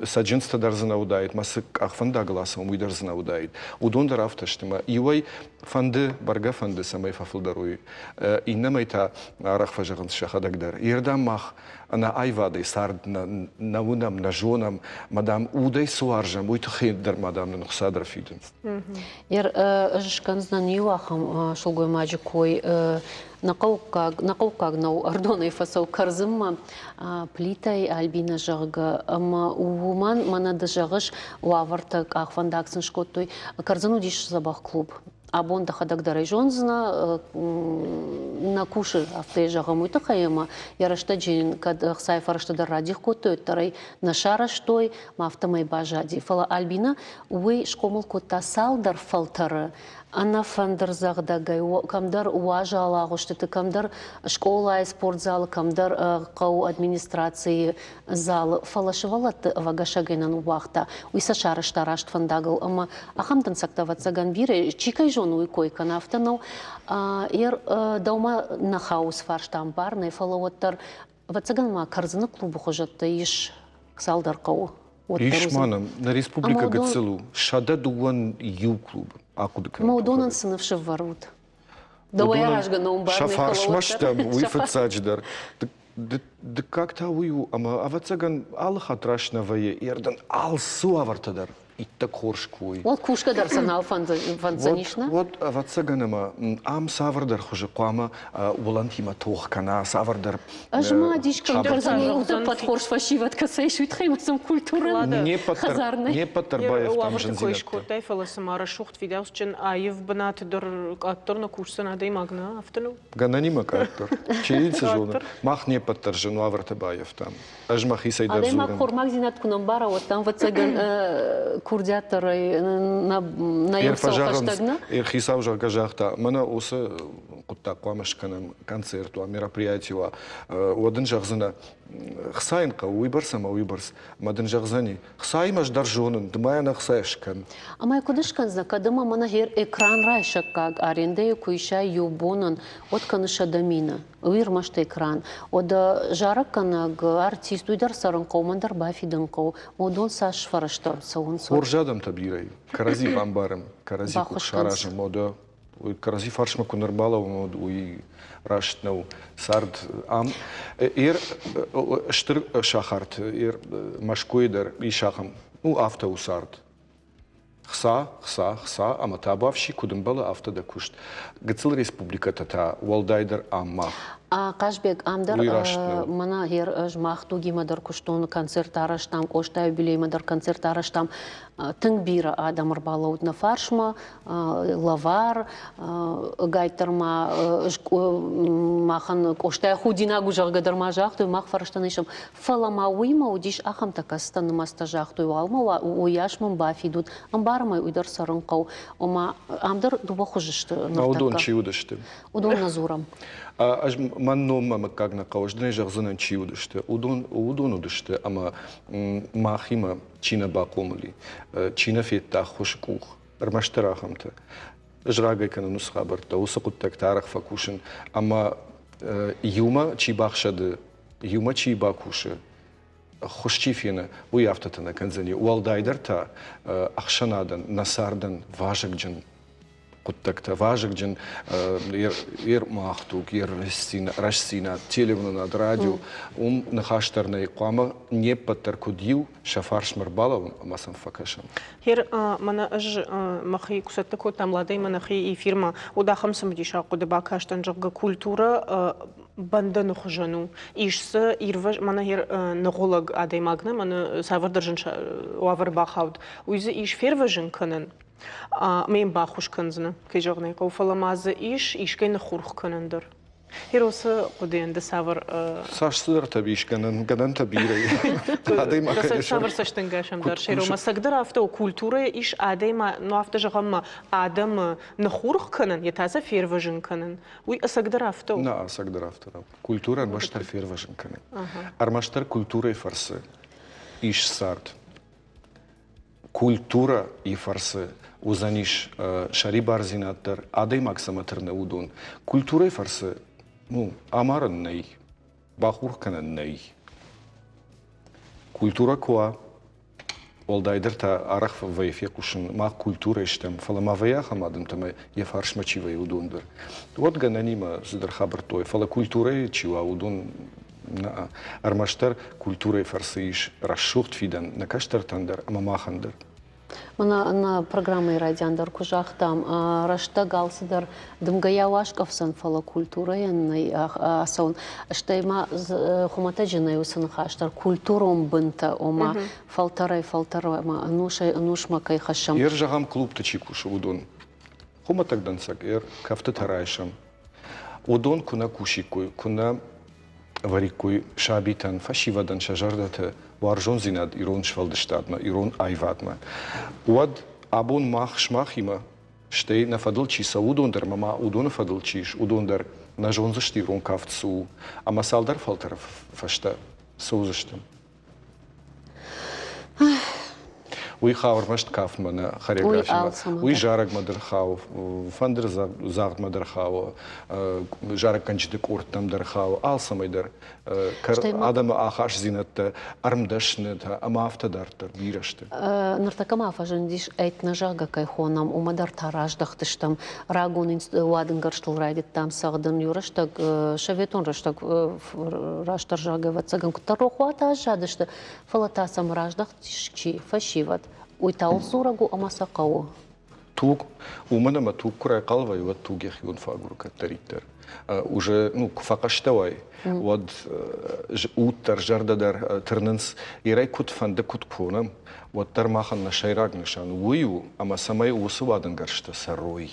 саджинста дарза наудает масык ахфанда гласом уйдарза наудает удондар автоштыма ювай фанды барга фанды самай фафылдаруй иннамайта арахфажагын шахадагдар ердам мах на айвады сард на унам на жонам мадам удай суаржам уйтхейдар мадам нухсадр фиден ер жшканзнан юахам шулгой маджикой нақауқаг нау ардоной фасау карзымма плитай альбина жага ама увуман мана да жагыш уавартак ахвандаксын шкоттой карзыну диш забах клуб абон да хадагдарай жонзна на куши авте жага муйта хайма ярашта джин кад сайфарашта да радих коттой тарай на шараштой мафтамай бажади фала альбина уй шкомыл котта салдар фалтары Она фандер загдагай, камдар уважала, что ты камдар школа и спортзал, камдар кау администрации зал, фалашивала вагашагенан вахта, уйса шараш фандагал, ама ахамдан сактават заганбире, чикай жону и койка нафтанау, ер даума на хаус фарштам барный, фалаваттар, вацаганма карзана клубу хожатта иш салдар кау. Ишманам на республика Гацелу, шада дуан ю клуб. Маудонан сынывшы варут. Давай яражга на умбарный шафаршмаштам уйфацадждар. Да как-то уйу, ама авацаган алхатрашнавае ердан алсу авартадар. И так хоршкуй. Вот кушка дарсанал фанзанишна. Вот авацаганама ам савардар хуже куама улантима тохкана савардар. Ажма дишка карзани ута подхорш фашиват касаиш витхаймасам культура. Не патарбаев там жензинат. Шкотай фаласамара шухт видеосчен аев банат дар акторна курсана да имагна автону. Гананима актор. Чирица жона. Мах не патаржен авартабаев там. Ажма хисайдар зуран. Адема хормагзинат кунамбара вот там вацаган курдиаторы на ямсал хаштагна. Хисав жагажахта. Мана осы кутта куамашканам концерту, мероприятию. Один жагзана хсайнка уйбарсама уйбарс. Мадын жагзани хсаймаш даржонын. Дмаяна хсайшкан. Ама кудышкан зна кадыма мана хер экран райшаккаг аренде куйша юбонан от каныша дамина. Уйрмашта экран. Ода жаракканаг артист уйдар саран каумандар бафидан кау. Модон саш фарашта саун сор. Оржадам табирай. Карази бамбарам. Карази кушаражам. Мода карази фаршма кунарбала мод уй раштнау сард ам. Ир штыр шахарт. Ир машкуйдар и шахам. Ну авто усард. Хса, ама табавши кудымбала автода кушт. Гыцыл республика тата, Уалдайдер амма. Кашбек амдар Уйраштны. мана хер жмахту гимадар куштун концерт араштам, коштай юбилеймадар концерт араштам, тың бира адамыр балаудна фаршма, лавар, гайтарма, махан коштай худина гужаргадар мажахту, мах фарштанышам, фалама уйма удиш ахам такастан маста жахту алма, уяшмам бафидут, амбармай уйдар сарынкау, ома амдар дуба хужышты. Удон чи удышты. Удон назурам. Аж манном мама как на кауждне жахзынан чи удышты. Удон удышты, ама махима чина бакомли. Чина фетта хушкух. Рмаштарахамта. Жрагай кана нусхабарта, усакут так тарах факушин. Ама юма чи бахшады, юма чи бакуши. Хушчифина, уяфтата на канзани. Уалдайдарта ахшанадан, насардан, важакджан. Куттакта важакджан, махтук, рашсина, телевну над радио, нахаштарна иквама не патаркудил шафарш марбалов масам факашан. Хер мана аж махи кусаттако там ладай манахи и фирма удахам самдиша кудеба каштан жага культура банда нухжану ишса ирваш мана хер нголаг адай магна мана савардержан уавар бахауд уйзе иш ферважен канен мен бахуш канзна кежогнай кофаламаза иш кен хурх канендер Хироса куденде савар Сашсыр табиш ганан табирай. Адай ма савар саштангашам дар шерома сагдер авто культура иш адай ма но авто жагам адам нахурх канен ятаза ферважен канен. Уй сагдер авто. На сагдер авто. Культура маштар ферважен канен. Армаштар культура и фарсы. Иш сарт. Культура и фарсы. Узаниш шари барзинаттар, адай максаматырны удун. Культура и фарсы. Ну, амаран ней, бахурканан ней. Культура коа, олдайдерта арах вайфе кушин, мах культура иштем, фалама ваяха мадам таме ефарш мачивай удундер. Вот гананима зидер хабар той, фала культура и чива удун на армаштар культура и фарсы иш расшухт фидан, на каштар тандер, амамахандер. На программе радиандар кужахтам рашта галсидар дымгаяуашковсан фала культура янной асон штайма хумата жинай усан хаштар культуром бынта ома фалтарай ма нушма кай хашам. Ер жагам клуб тачикуш удон. Хуматак дансак ер кафта тарайшам. Удон куна кушикуй куна варикуй шабитан фашивадан шажардата варжон зинад ирон швалдштадма ирон айвадма уад абун мах шмахима штей на фадылчиса удондер мама удон фадылчиш удондер на жонзашти ирон кафтсу ама салдар фалтар фашта соузаштам уй хаврмашт кафмана хореография уй жараг мадерхау фандер загт мадерхау жараг канчдык урттам дерхау алсамайдер адам ахаш зинатта армдашны амафтадартар бирашты нартакама фажандиш айтна жага кайхонам умадар тараждахтыштам рагун вадынгарштыл райдит там сагдан юраштак шаветон раштак раштар жага ватсаган кутарохуата жадышты фалатасам раждахтишчи фашиват уйтал сурагу амасакау тук уманама тук курай калвай вот тугех юн фагур катариттер уже ну факаштавай вот уттар жардадар тырнынс ирай кут фанды кут кунам вот тармахан на шайрагнышан ую ама самай усывадын гаршта сарой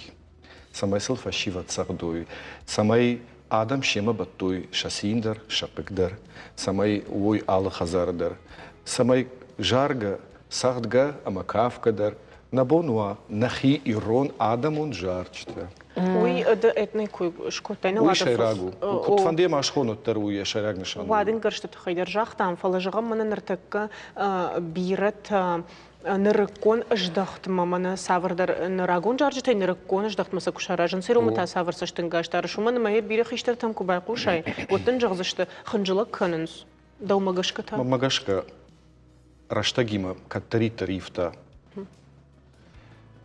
самай сыл фашиват сагдой самай адам шема баттуй шасиндер шапыкдар самай уй алы хазардар самай жарга сагдга ама кафкадар набонуа нахи ирон адамун жарчта уй да этный куй шкотайна уй шайрагу кут фанде машхонуттар уй шайрагнышан вадын гаршта хайдар жахтам фалажагам мана нартакка бират нырыккон ыждахт мамана савардар нырагун жаржытай нырыккон ыждахт маса кушаражын сыромата саварсаштын гаштар шуман мае бире хиштар там кубай кушай оттын жагзышты хынжылык кынынс даумагашката мамагашка раштагима каттариттар ифта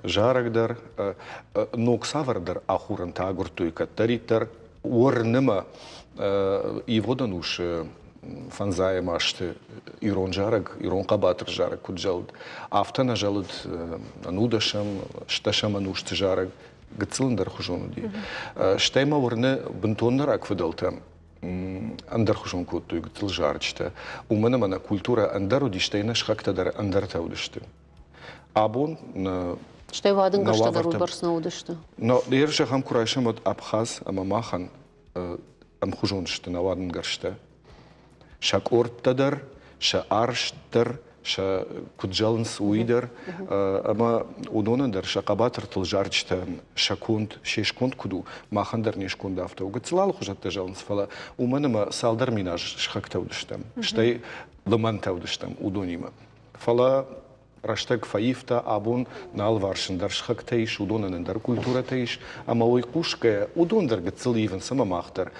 жарагдар ноксавардар ахуран тагуртуй каттариттар орныма и водан уж фанзая машты ирон жараг, ирон кабатыр жараг куджалд. Автана жалд анудашам, шташам анушты жараг. Гциландар хужон ди. Штайма урны бентоннарак выдалтам. Андар хужон кутту гцил жарчта. У мене мана культура андару ди штайна шхактадар андар таудышты. Абон на Что его один гашта дару барсна удышты. Но держа хам курайшам от Абхаз, ама махан ам хужоншты на ваден гаршта. Шак орттадар, ша арштар, ша куджалнс уидер, ама удонандар ша кабатыр тыл жарчта, шакунд, шешкунд куду, махандар нешкунд авто. Угацлал хужатта жалнс фала. У мене салдар минаж шхактаудыштам. Штай лымантаудыштам удонима. Фала Раштаг фаифта абун нал варшиндар шхактейш, удонандар культура тейш, ама ойкушка удондар гцеливен сама махтар.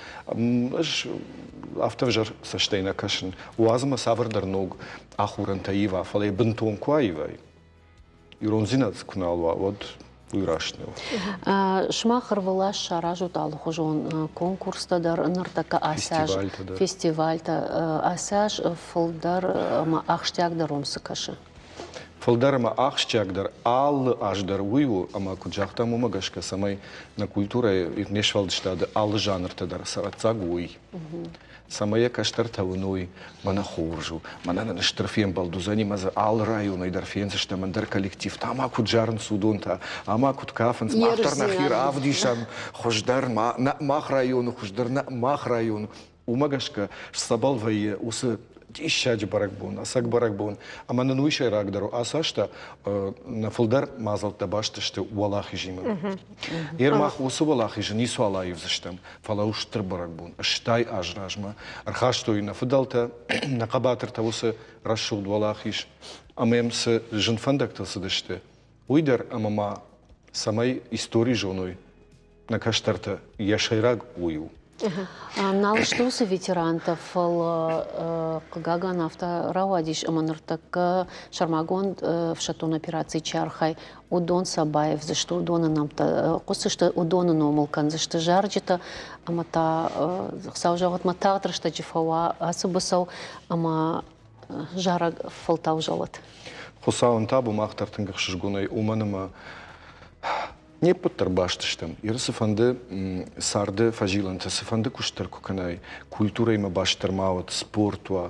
Автовжар саштейна кашин. Уазма савардар ног ахуран таива, фале бентон куаивай. Иронзинац куналва, вот уйрашнил. Шмахар вала шаражут алхужон конкурста дар нартака асаж фестивальта асаж фолдар ма ахштяг даром сакаши. Фалдарма ахщагдар ал аждар уйу, ама куджахта мумагашка самай на культура нешвалдштад ал жанртадар сарацагуй. Самая каштарта уной мана хоржу, мана на штрафем балдузани маза ал районой дарфенца что мандар коллектив, тама куджарн судонта, ама куткафенс махтар нахир авдишам, хождар мах району, хождар на мах району. Умагашка сабалвае усы Ищач баракбун, асак баракбун. Ама на нуйшай рагдару, асашта на фулдар мазал табашта что уалахи жима. Ермах усы уалахи жи нису алаев заштам. Фала уштр баракбун. Штай ажражма. Архаштой на фудалта, на кабатрта усы расшуд уалахиш. Амемс жинфандактасы дашты. Уйдар амама самай истории жоной. На каштарта яшайраг ую. Налыштусы ветерантов Кагаган авторавадиш аманыртак Шармагон в шатон операции Чархай Удон Сабаев за что Удона нам-то кусы что Удона номалкан за что жарджита амата саужават мататр что джифава асубасау ама жара фалтау жалат. Хусаун табу махтар тынгах шижгунай уманама не подтарбаштыштым. Ирсыфанды сарды фажиланты, сыфанды куштар куканай, культура има баштармават, спортуа,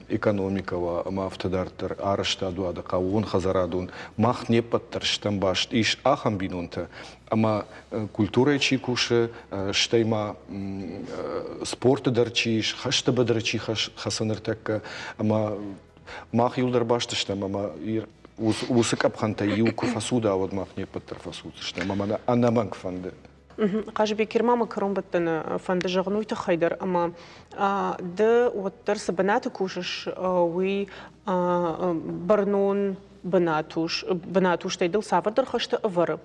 экономикава, ама автодартар, араштаду адака, он хазарадун, мах не подтарштам башт, иш ахам бинунта, ама культура чикуши, штайма спорты дарчиш, хаштаба дарчи хасаныртакка, ама мах юлдар баштыштам, ама ир Усыкап ханта юку фасуда, а вот мах не подтер фасуд, что мама анаманг фанды. Каждый кермама кромбаттана фанды жагнуйта хайдар, ама да вот тарса банаты кушаш, уи барнон банатуш тайдыл савардар хашта авара.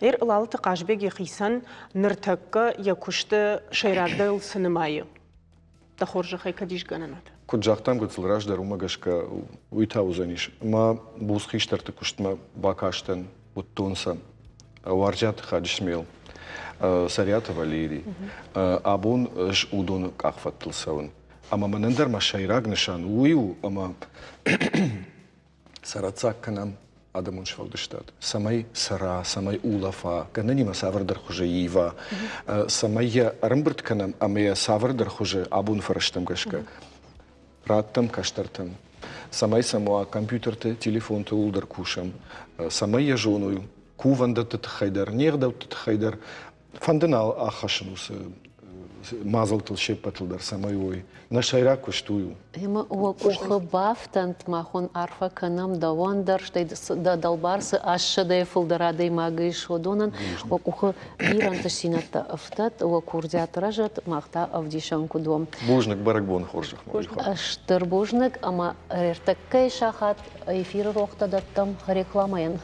Эр лалта кажбег яхисан ныртакка якушта шайрагдал сынымайы. Тахоржа хай кадиш гананат. Куджахтам гуцлраж да румагашка уйтаузаниш. Ма бусхиштарты куштма бакаштан уттунса. Варджат хадишмел. Сарията Валерий. Абун ж удон кахфаттылсавын. Ама манандар ма шайраг нишан уйу, ама сарацак канам адамун швалдыштат. Самай сара, самай улафа, кананима савардар хуже ива. Самай рымбырт канам, амая савардар хуже абун фараштам гашка. Раттам каштартам. Самай самуа компьютерте, телефонте улдар кушам. Самай я жоную. Куванда тетхайдар, нердау тетхайдар. Фанденал ахашнусы. Мазал толще патлдар самай ой. На шайрак куштую. Ема уакуха бафтант махон арфа канам давандар, штей да далбарсы ашша да фулдарада имага ишодонан. Уакуха биранта сината автат, уакурдят ражат, махта авдишанку дом. Бужник баракбон хоржах. Аштыр бужник, ама рертаккай шахат эфир рохта даттам рекламаен.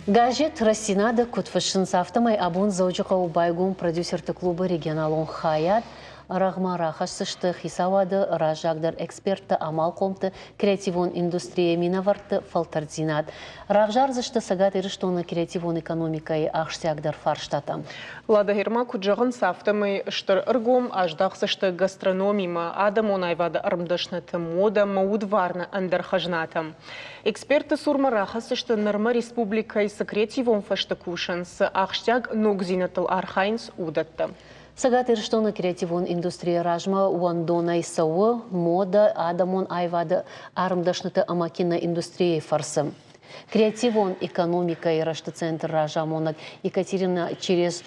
Газет Рассинада Кутфашин Сафтамай Абун Заучака Убайгун продюсер клуба регионал он Хаят рағмара қашсышты хисавады ражағдар эксперті амал қомты креативон индустрия минаварты фалтардзинат. Рағжар зышты сагат ирыштоны креативон экономикай ақшсягдар фарштатам. Лада Герма куджағын сафтамы штыр ыргом аждақсышты гастрономима адам онайвады армдышнаты мода маудварны андар хажнатам. Эксперты сурмара хасышты нырма республикай с креативон фашты кушан с ақшсяг ногзинатыл архайнс удатты. Сагат ирыштоны креативон индустрия ражма уандонай сауы мода адамон айвады армдышнаты амакина индустрия фарсым. Креативон экономика и рашты центр ражамонак Екатерина через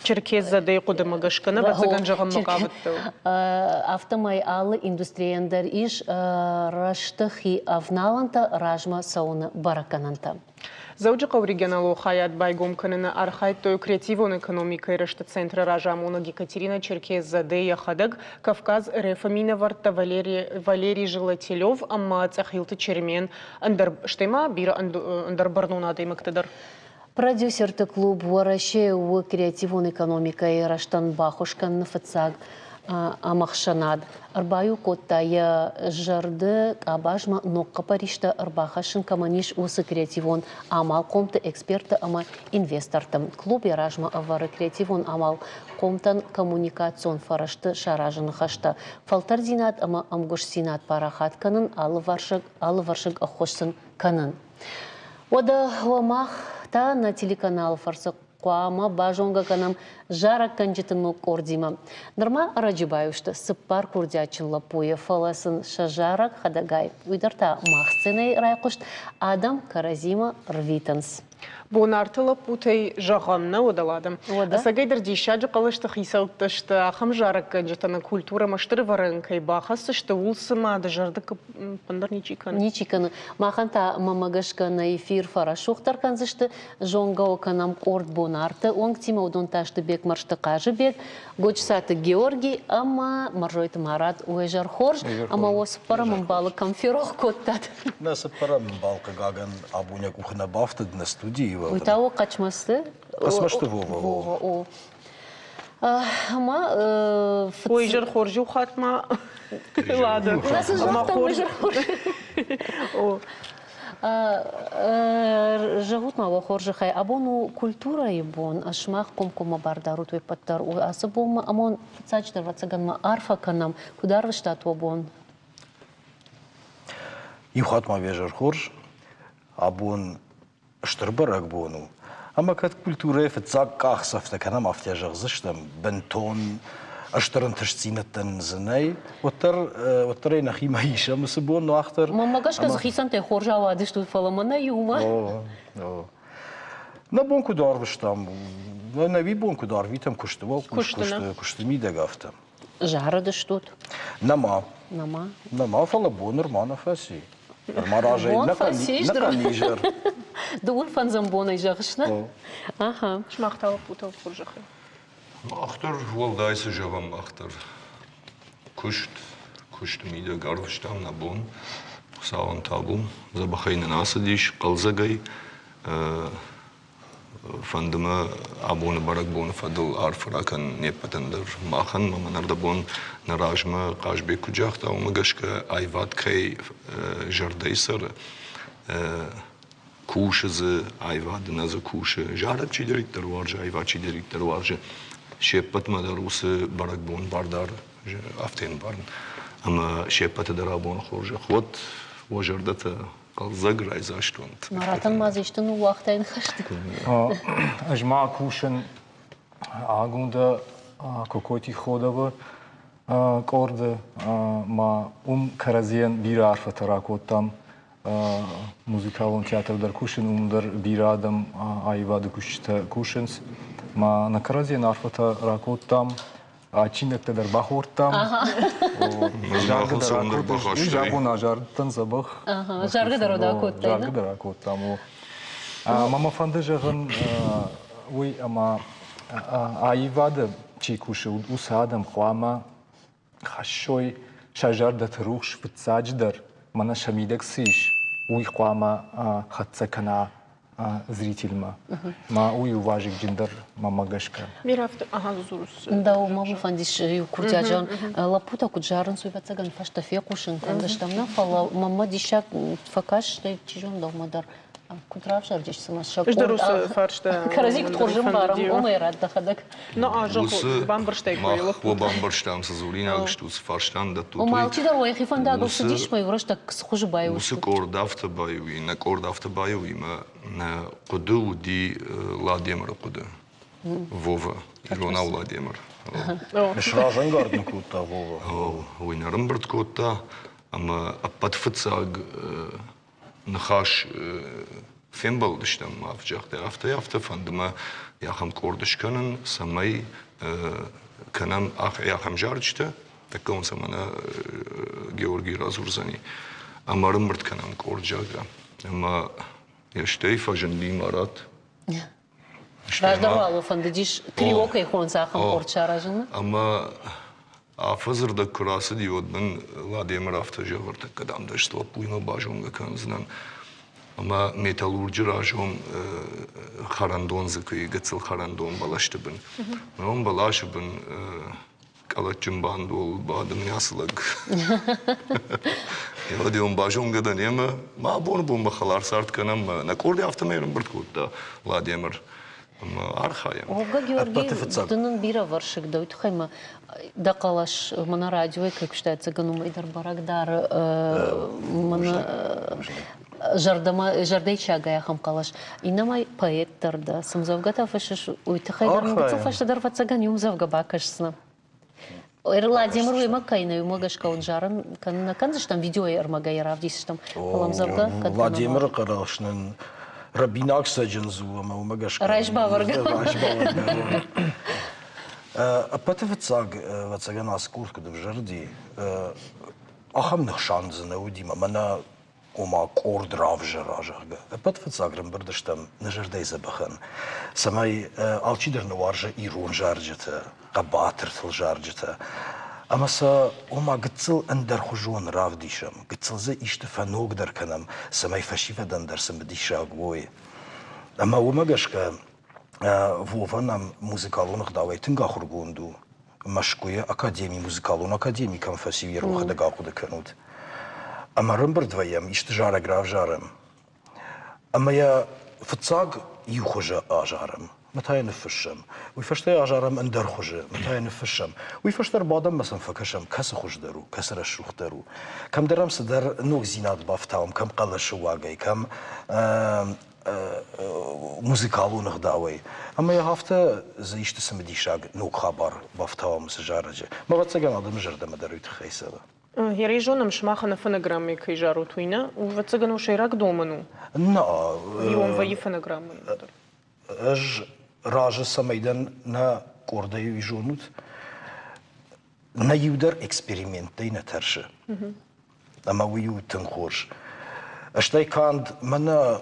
Черкес задай куды магашканы бәтсігін жағын мұқабытты. Автомай алы индустрияндar иш раштыхи авналанта ражма сауны баракананта. Зауджиқа оригиналу хаят байгом кынына архайтой креативон экономика и рашты центр ражамонак Екатерина Черкес задай яхадык Кавказ Рефамина варта Валерий Желателев амма цахилты чермен андар штема бира андар барнуна даймактыдар. Продюсерты клуб вараше у креативон экономика и раштан бахушкан нафацаг амахшанад. Арбаю коттая жарды абажма нокка паришта арбахашын каманиш усы креативон амал комты эксперты ама инвестортым. Клуб яражма авары креативон амал комтан коммуникацион фарашты шаражын хашта. Фалтардинат ама амгушсинат парахат канын алы варшыг ахошсын канын. Ода ламах та на телеканал фарсы қуама бажонга канам жарак канжетыны кордима. Нырма Раджибаюшты сыппар курдячын лапуя фаласын шажарак хадагай. Уйдарта махсценай райқушт адам каразима рвитанс. Бонартыла путай жағамна одаладым. Сагайдар дешаджы қалышты хисалтышты ақым жарық канжетаны культура маштыры варынкай бақасышты улсыма да жарды пандар нечиканы. Нечиканы. Маханта мамагашка на эфир фарашухтар канзышты жонга оканам корд бонарты. Онг тима удонташты бек маршты қажы бек. Гочсаты Георгий, ама маржойты Марат уэжар хорж, ама осы парамын балы камфирох коттад. Насып парамын балқы гаган абуня кухна бафты на студии. Уйтау қачмасты? Қасмашты Вова. Ама... Уэжар хоржу хатма. Ладно. Насы жақтан уэжар хоржу. Жагут ма хоржы хай. Абону культура ебон, ашмах комкома бардару той паттар. Асыбом амон цачдар вацаганма арфа канам. Кудар штат обон? Юхатма вежар хорж. Абон штырбарак бону. Ама кат культура ефцак кахсафта канам афтяжар зыштам. Бентон аштырын тышцинаттан зынай. Оттар нахи маиша мысыбон, но ахтар... Мамагашка захисан те хоржава адышту фаламана юма. На бонку дарвыштам. На ви бонку дарвитам куштывал, куштыми дагавта. Жара дыштут? Нама. Нама фала бон нормана фаси. Маражай на канижер. Дуун фанзамбона жағышна? Аха. Шмақталы путал хоржахы. Ахтар волдайсы жавам ахтар. Кушт мида гарвыштам набон. Сауан табум. Забахайны насадиш, қалзагай. Фандыма абоны барак боны фадыл арфыракан непатандар махан маманарда бон наражма қажбе куджахта умагашка айват кай жардайсар кушызы айвады назы куши жарат чидериктер варжы айват чидериктер варжы шеппат мадар усы барак бон бардар афтен барн ама шеппаты дара бон хоржы хвот вожардата Қалзаграй заштунд. Маратан мазиштын уақытайын қашты. Ажма кушен агунда какой-то ходовы корды ма каразиен бира арфата ракоттам музыкалон театрдар кушен умдар бира адам айвады кушта кушенс ма на каразиен арфата ракоттам Чинекте дар бахортам. Жабуна жартан забах. Жаргы дар ода коттайна. Жаргы дар коттам. Мама фанды жагын уй ама айвады чи куши усадам хвама хашой шажар да труш вцадждар мана шамидек сиш уй хвама хатсакана зрительма. Ма уй уважик джиндер мамагашка. Мирафт, ага, зурус. Да, маму фандиш курдяжан лапута куджарын суйватсаган фаштафе кушин кандыштамна фала мама дишак факаш что чижон долмадар кутравшар диш самашак. Ждарус фаршта. Каразик торжим барам умайрат дахадак. Но ажок бамберштейк Мах во бамберштам со зулина штуц фарштан да тут. Умалчи дарой хифанда гусдиш май врашта схуж баю. Усы кордафта баю и на кордафта баю има на коду ди Владимир коду. Вова. Ирона Владимир. Мишражен гарден кута Вова. Ой, на Рамберт кота, ама апатфцаг нахаш фембал дыштам авжахта авта фандма яхам кордышканын самай канам ах яхам жарчта таком самана Георгий Разурзани ама Рамберт канам корджага ама яштей фажен лимарат Рождавало фандадиш кривока и хон захам корчаражын. Ама афазырда курасы диодмен Владимир автожаварта кадам дашла пуйма бажонга канзнан. Ама металлурджи ражом харандон зыкы гыцыл харандон балаштыбын. Он балашыбын калачым бандол бадым ясылык. Я дион бажонга да нема ма бон бомба халар сарт канам на корде автомером бырткутта Владимир. Ога Георгий дынын бира варшык да үтхайма да калаш мана радио как считается ганумайдар барагдар мана жардайчага яхам калаш инамай поэттар да самзавгата фашыш үтхайдар мыгыцыл фаштадар ватсаган юмзавга бакашсына Владимир уйма кайна юмагашка он жарын канна канзыш там видео ярмага яравдис там ламзавга Владимир карашнын Рабинак саджанзу, ама умагашка. Райшбаварга. А пътевецаг, вацагана скурка да в жарди, ахам нахшанза на удима, мана ома кордрав жаражага. А пътевецаг ръмбърдащам на жардей забахан. Самай алчидър на варжа ирун жарджата, кабатъртъл жарджата. Ама са ома гъцъл андър хужуан рав дишам, гъцъл за иште фаног дър канам, самай фашива дъндър съм диша агвой. Ама ома гъшка вова нам музикалунах давай тънга хургунду, машкуя академи музикалун академи към фасивируха да гаку да канут. Ама ръмбър двоем, иште жара грав жарам. Ама я фацаг юхожа ажарам. متى نفشم ويفشتي عجرم اندر خوجه متى نفشم ويفشتر بعدم مثلا فكشم كس خوج درو كسر الشوخ درو كم درم صدر نوك زينات بافتاهم كم قلش واقعي كم موزيكالو نخداوي اما يا هفته زيشت سمدي شاق نوك خبر بافتاهم سجارجه ما بتسجن ادم جرده مدرو تخيسه Ярежоном шмаха на фонограмме кайжару туина, увацагану шейрак доману. На. Иом ваи фонограммы. Аж ража самайдан на кордаю и жонут на юдар експеримента и на търша. Ама ую тънхош. Аштай канд мана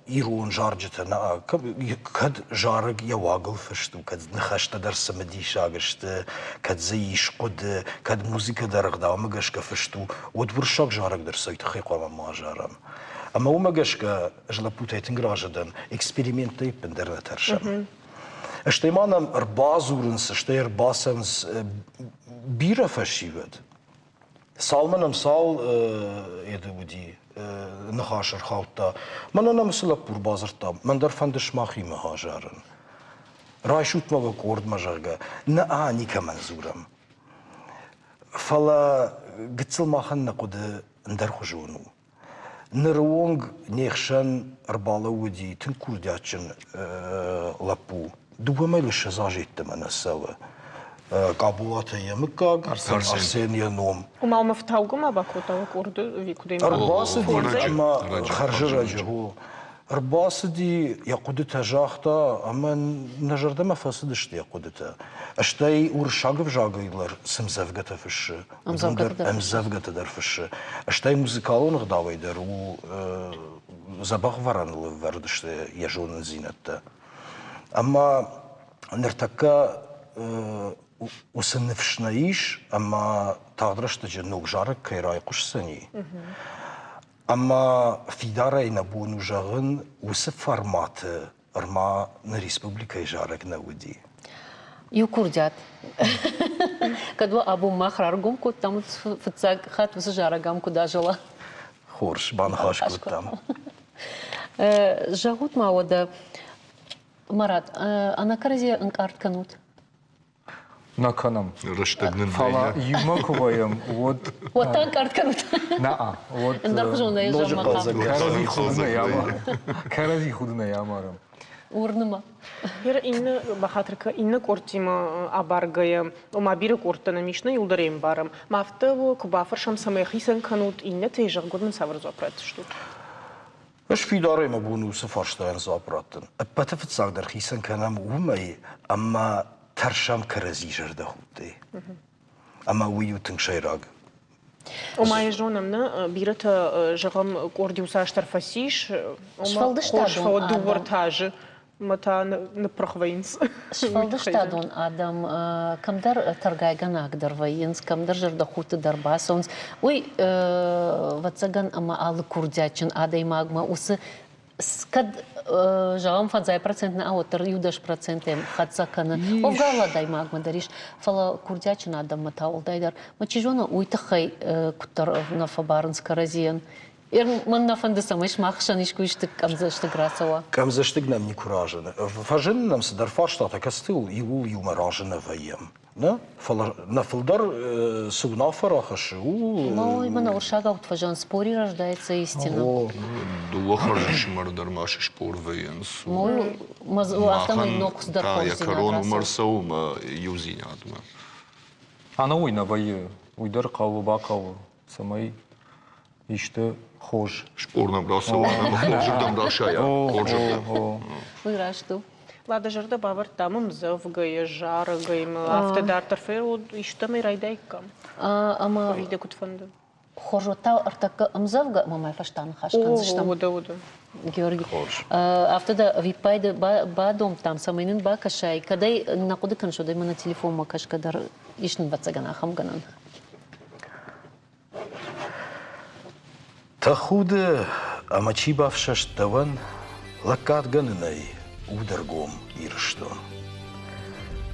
ирон жарджата на кад жарг я вагъл фъщо, кад нахаща дар самади шагаща, кад заиш кад музика дар гдава мъгъшка фъщо, отвор шаг жарг дар сайта хайквама ма жарам. Ама умагашка жлапутайтын граждан експеримента и пендерна тършам. Ще иманам арбазурынсы, ще арбасамс бира фашивет. Салманам сал едуди нахашар халта. Мананам сылапур базарта. Мандар фандыш махи махажаран. Райшут мага корд мажарга. На аника манзурам. Фала гыцыл махан накуды ндар хужуну. Нырвонг нехшан арбала уди тын курдячын лапу. Дугамай лише зажитте мене села. Кабулата ямыкаг, Арсен яном. Умал мафтаугума бакота курды викуды. Арбасы ди харжыраджы. Арбасы ди якуды тажахта, ама нажардама фасыдышты якудыта. Аштай уршагов жагайлар сымзавгата фышы. Амзавгата дар фышы. Аштай музыкалонық давайдар, у забах варанылы вардышты яжонын зинатта. Ама ныртакка усыныфшнаиш, ама тағдырышты же ног жарык кайрай кушсани. أما في دارين بونو جاغن وس فارمات أرما نريسبوبليكا جارك نودي يوكورديات كدوا أبو مخرجهم كنت تمت في التساق خات بس جارجام كدا جلا خورش بانخاش كنتم جاهوت ما ودا مرات أنا كرزي انكارت كنوت نکنم رشتگنن فلا یوما کوبایم ود وطن كارت كنوت نه ود ندرخشون يجا مقام کرازی خود نیامارم کرازی خود نیامارم ورنما Ер инна бахатрка инна кортима абаргая омабира кортана мишна юлдарем барам. Мафта кубафаршам самая хисан канут инна тежар годман саврзо пратштут. اش في دارين بونو سفارشتاين زابراتن بتفت صاغدر خيسن كانم ومي اما ترشم كرزي جرده خودي اما ويو تنشيراغ وما يجونمنا بيرتا جغم كورديوسا شترفاسيش شفالدشتادون دورتاج متى نبرخوينس شفالدشتادون آدم كم در ترجع جناك در وينس كم در جرده خوت در باسونس وي واتسجن أما على كوردياتشن آدم ماغما وس كد جام فزاي %na أو تر يودش %. خد سكنا وقالا داي ماغما دريش فلا كوردياتشن آدم متاول دايدر ما تيجونا ويتخي كتر نفبارنس كرزيان من نفند سمش ماخشانيش كويشتك أمزشتك راسوا كم زشتك نمني كوراجن فجن نمس در فاشتا كستيل يقول يوم راجن فيم نه فلا نفلدر سونافر خشو ما именно уршага от фажан спори рождается истина. Дуо харжиш мардар маш шпор веенс. Мой автомат нокус дар Я хорзина. корону марсаум юзинятма. Ана уйна вай уйдар каву бакаву самай иште хош Шпорна брасаум хорждам рашая. Хорждам. Выиграешь ты. Лада жырда бавар тамым зывгая, жаргайм, автодар тарфер, иштамай райдайкам. Ама Виде кутфанды. хоржота артака амзавга мамай фаштан хашкан зыштам. Ода. Георгий. Автода випайды ба дом там самайнын ба кашай. Кадай накуды каншо дай мана телефон макаш кадар ишнын бацагана хамганан. تخود اما چی بافشش دوان لکات گننای ودرگوم ایرشتون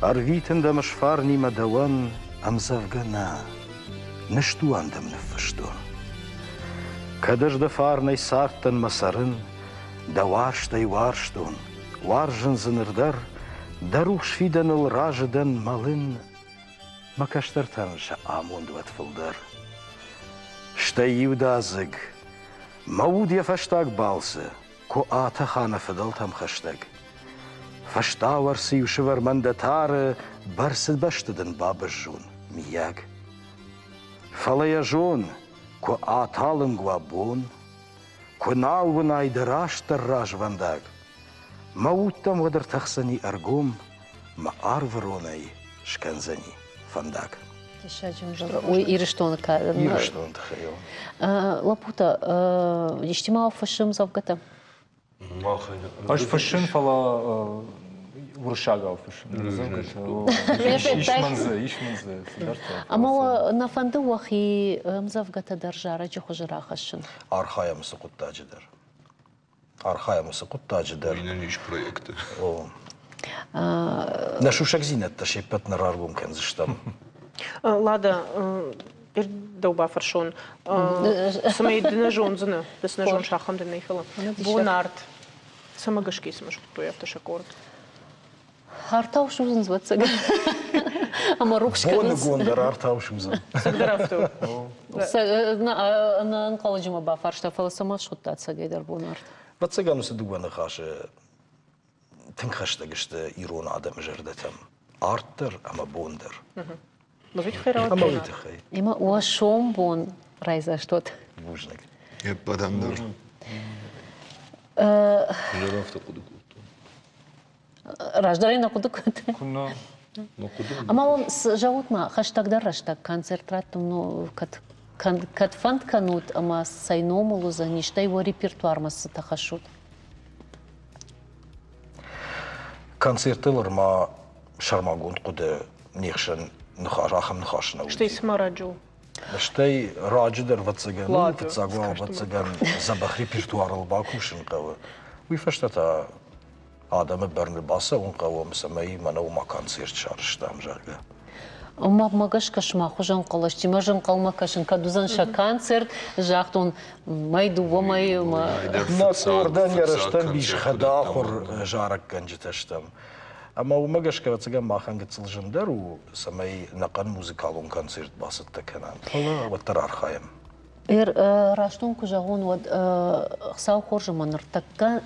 ارگیتن دمش فارنی ما دوان ام زفگنا نشتوان دم نفشتون کدر دفارنی سارتن مسرن دوارشتای وارشتون وارجن زنردر دروش فیدن الراجدن مالن مکشترتنش آموند وتفلدر شتای ودازگ مود يفشتاق بالسه كو آتا خانة فضلتم خشتاق فشتا ورسي وشور من دتار برسد بشتدن باب الجون مياق فلا يجون كو آتالن قوابون كو نالون ايدراش تراج ونداق موتم ودر تخسني أرقوم ما أروروني شكنزني فنداق وإيرشتون كا. إيرشتون تخيل. لابوتا اجتماع فشم زوجته. اش فشن فلا ورشاغا فشن إيش منزه أما نفند وخي مزوجته درجة جو خجرا خشن. أرخايا مسقط تاجدر. أرخايا مسقط تاجدر. Винениш проекты. О. Нашушак зинет ташепет на раргум кензштам. Лада bir dauba farşon. Samay dinajon zına. Dinajon şaham dinay falan. Bu nart. Sama gışki smaş tutuyor taşakord. Harta uşuzun zvatsa. Ama rukşka. Bunu gondar harta uşuzun. Sagdaraftu. Na kalıcıma ba farşta falan sama şuttatsa gider bu nart. Vatsagan usuduğuna karşı tinkaşta işte iron adam jerdetem. Arttır ama bondur. Может херат. А может хай. Има уашом бон райза что-то. Бужник. Я подамдар. Жарафта кудукуту. Рождали на кудукут. كنا Ама он жаут ма хаштагдар раштаг концертрат ну кат фанд канут ама сайномулу за ништа его репертуар масы тахашут. Концертлар ма шармагунд куды нехшен نخاش نخاشنا Что есть мараджу? Штей радждер вацаган, вацагуал вацаган забах репертуар албакушин кавы. Вы фаштата Адамы бернер баса он кавы самай манау концерт шарш там жарга. Магаш кашмаху жан қалаш, тима жан қалма кашын кадузан ша концерт, жақтон майду вамай ма. Ордан ярыштан биш хадахур жарак ганжиташтам. Ама у магашка вацаган махан гацылжандар у самай нақан музыкалун концерт басыт таканан. Хала ваттар архаем. Раштон кужагон вот сау хоржа манартакка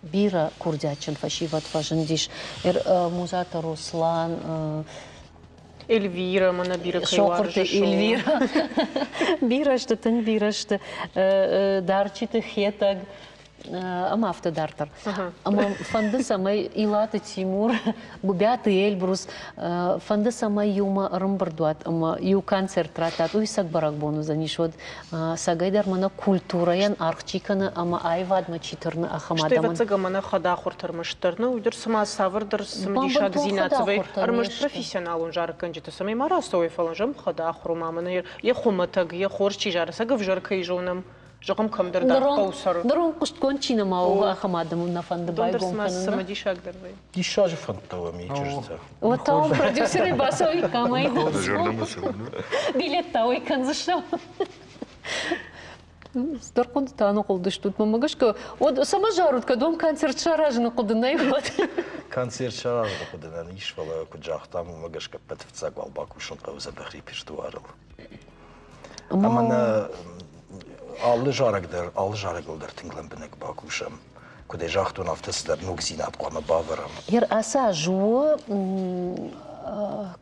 бира курдячен фашиват фажындиш. Музата Руслан Эльвира, мана бира Шоқырты Эльвира. Бирашты, тын бирашты. Дарчиты хетаг. Ама автодартар. Ама фанды самай Илаты Тимур, Губяты Эльбрус, фанды самай юма рымбардуат, ама ю концерт ратат, уйсак барак бону занишвад. Сагайдар мана культура ян архчиканы, ама айвад мачитырны ахамадаман. Что вацага мана хадахур тырмыштырны, уйдыр сама савырдыр сымдишак зинатывай. Армышт профессионал он жары канжиты самай марасовой фаланжам хадахуру маманы. Я хуматаг, я хорчи жары, сага в жаркай жонам. Жоқым көмдір дар қаусар. Дұрын құшт кончина мауға ақамадым на фанды бай гонқанына. гонқанына. Дондыр сама дишак дарбай. Дишажы фантова мейчірді. Вот тау продюсеры басовый камайды. Билет тауы канзышлау. Старқонды таны қолды штут мамагашка. Вот сама жарут, кадом концерт шаражыны құдынай вот. Концерт шаражыны құдынай ишвала күджақтам мамагашка пәтівцаг валбакушын қауза бәхри пештуарыл. Амана алlı жарагылдар тыңлан бінек бакушам. Куде жақтун автысыдар нугзинат қуана баварам. Аса жуы,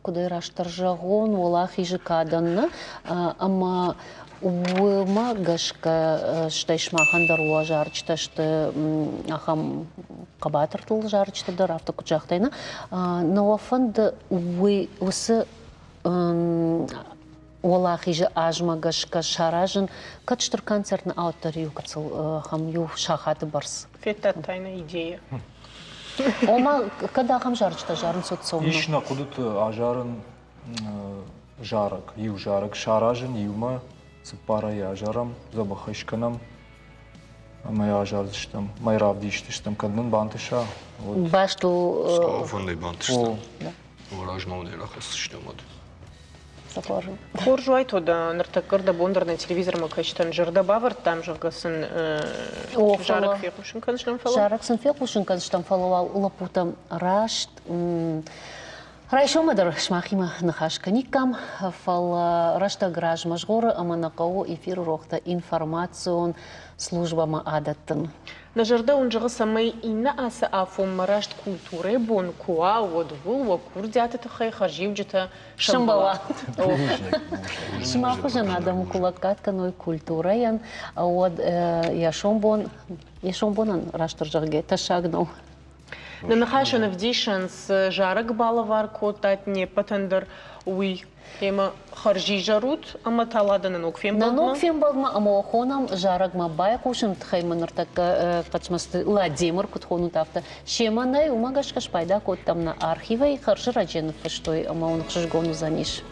куде раштар жағон, олах ижі каданны, ама уыма гашка штайшмахандар уа жарчташты ахам қабатыртыл жарчтадар авто күджақтайна. Науафанды уысы Олах иже ажма гашка шаражын качтыр концертны аутор юкацыл хам ю шахаты барс. Фета тайна идея. Ома когда хам жарчта жарын соцовно. Ишна кудут ажарын жарак, ю жарак шаражын юма сыпара я жарам забахашканам. Май ажарыштам, май равдиштам каднын бантыша. Башту Скафондай бантыштам. Оражмау дерахасыштамад. Хоржу айтода ныртакырда бондарный телевизор макачтан жырда бавар там жыргасын жарак фекушин каныштан фалау. Жараксын фекушин каныштан фалау лапутам рашт. Райшомадар шмахима нахашканикам фал рашта граж мажгоры аманакау эфир рохта информацион службама адаттын. На жырда он жығы самай ина аса афон марашт культуры бон куа водвул ва курдяты тахай харживджита шамбала. Шмаху жанадам кулакатка ной культура ян вот яшомбонан раштыр жырге ташагнау. На нахашана вдишан с жарак балавар котат не патендер уй тема харжи жарут ама таладана нокфем балма. На нокфем балма ама охонам жарак ма бай кушын тхайманыр так качмасты Владимир кутхону тафта. Шеманай умагашка шпайда кот там на архиве и харжи радженов что ама он хшгону заниш.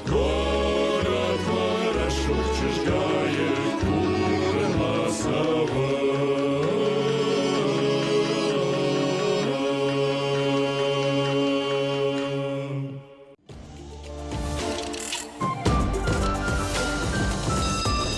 Город маршрут чужга.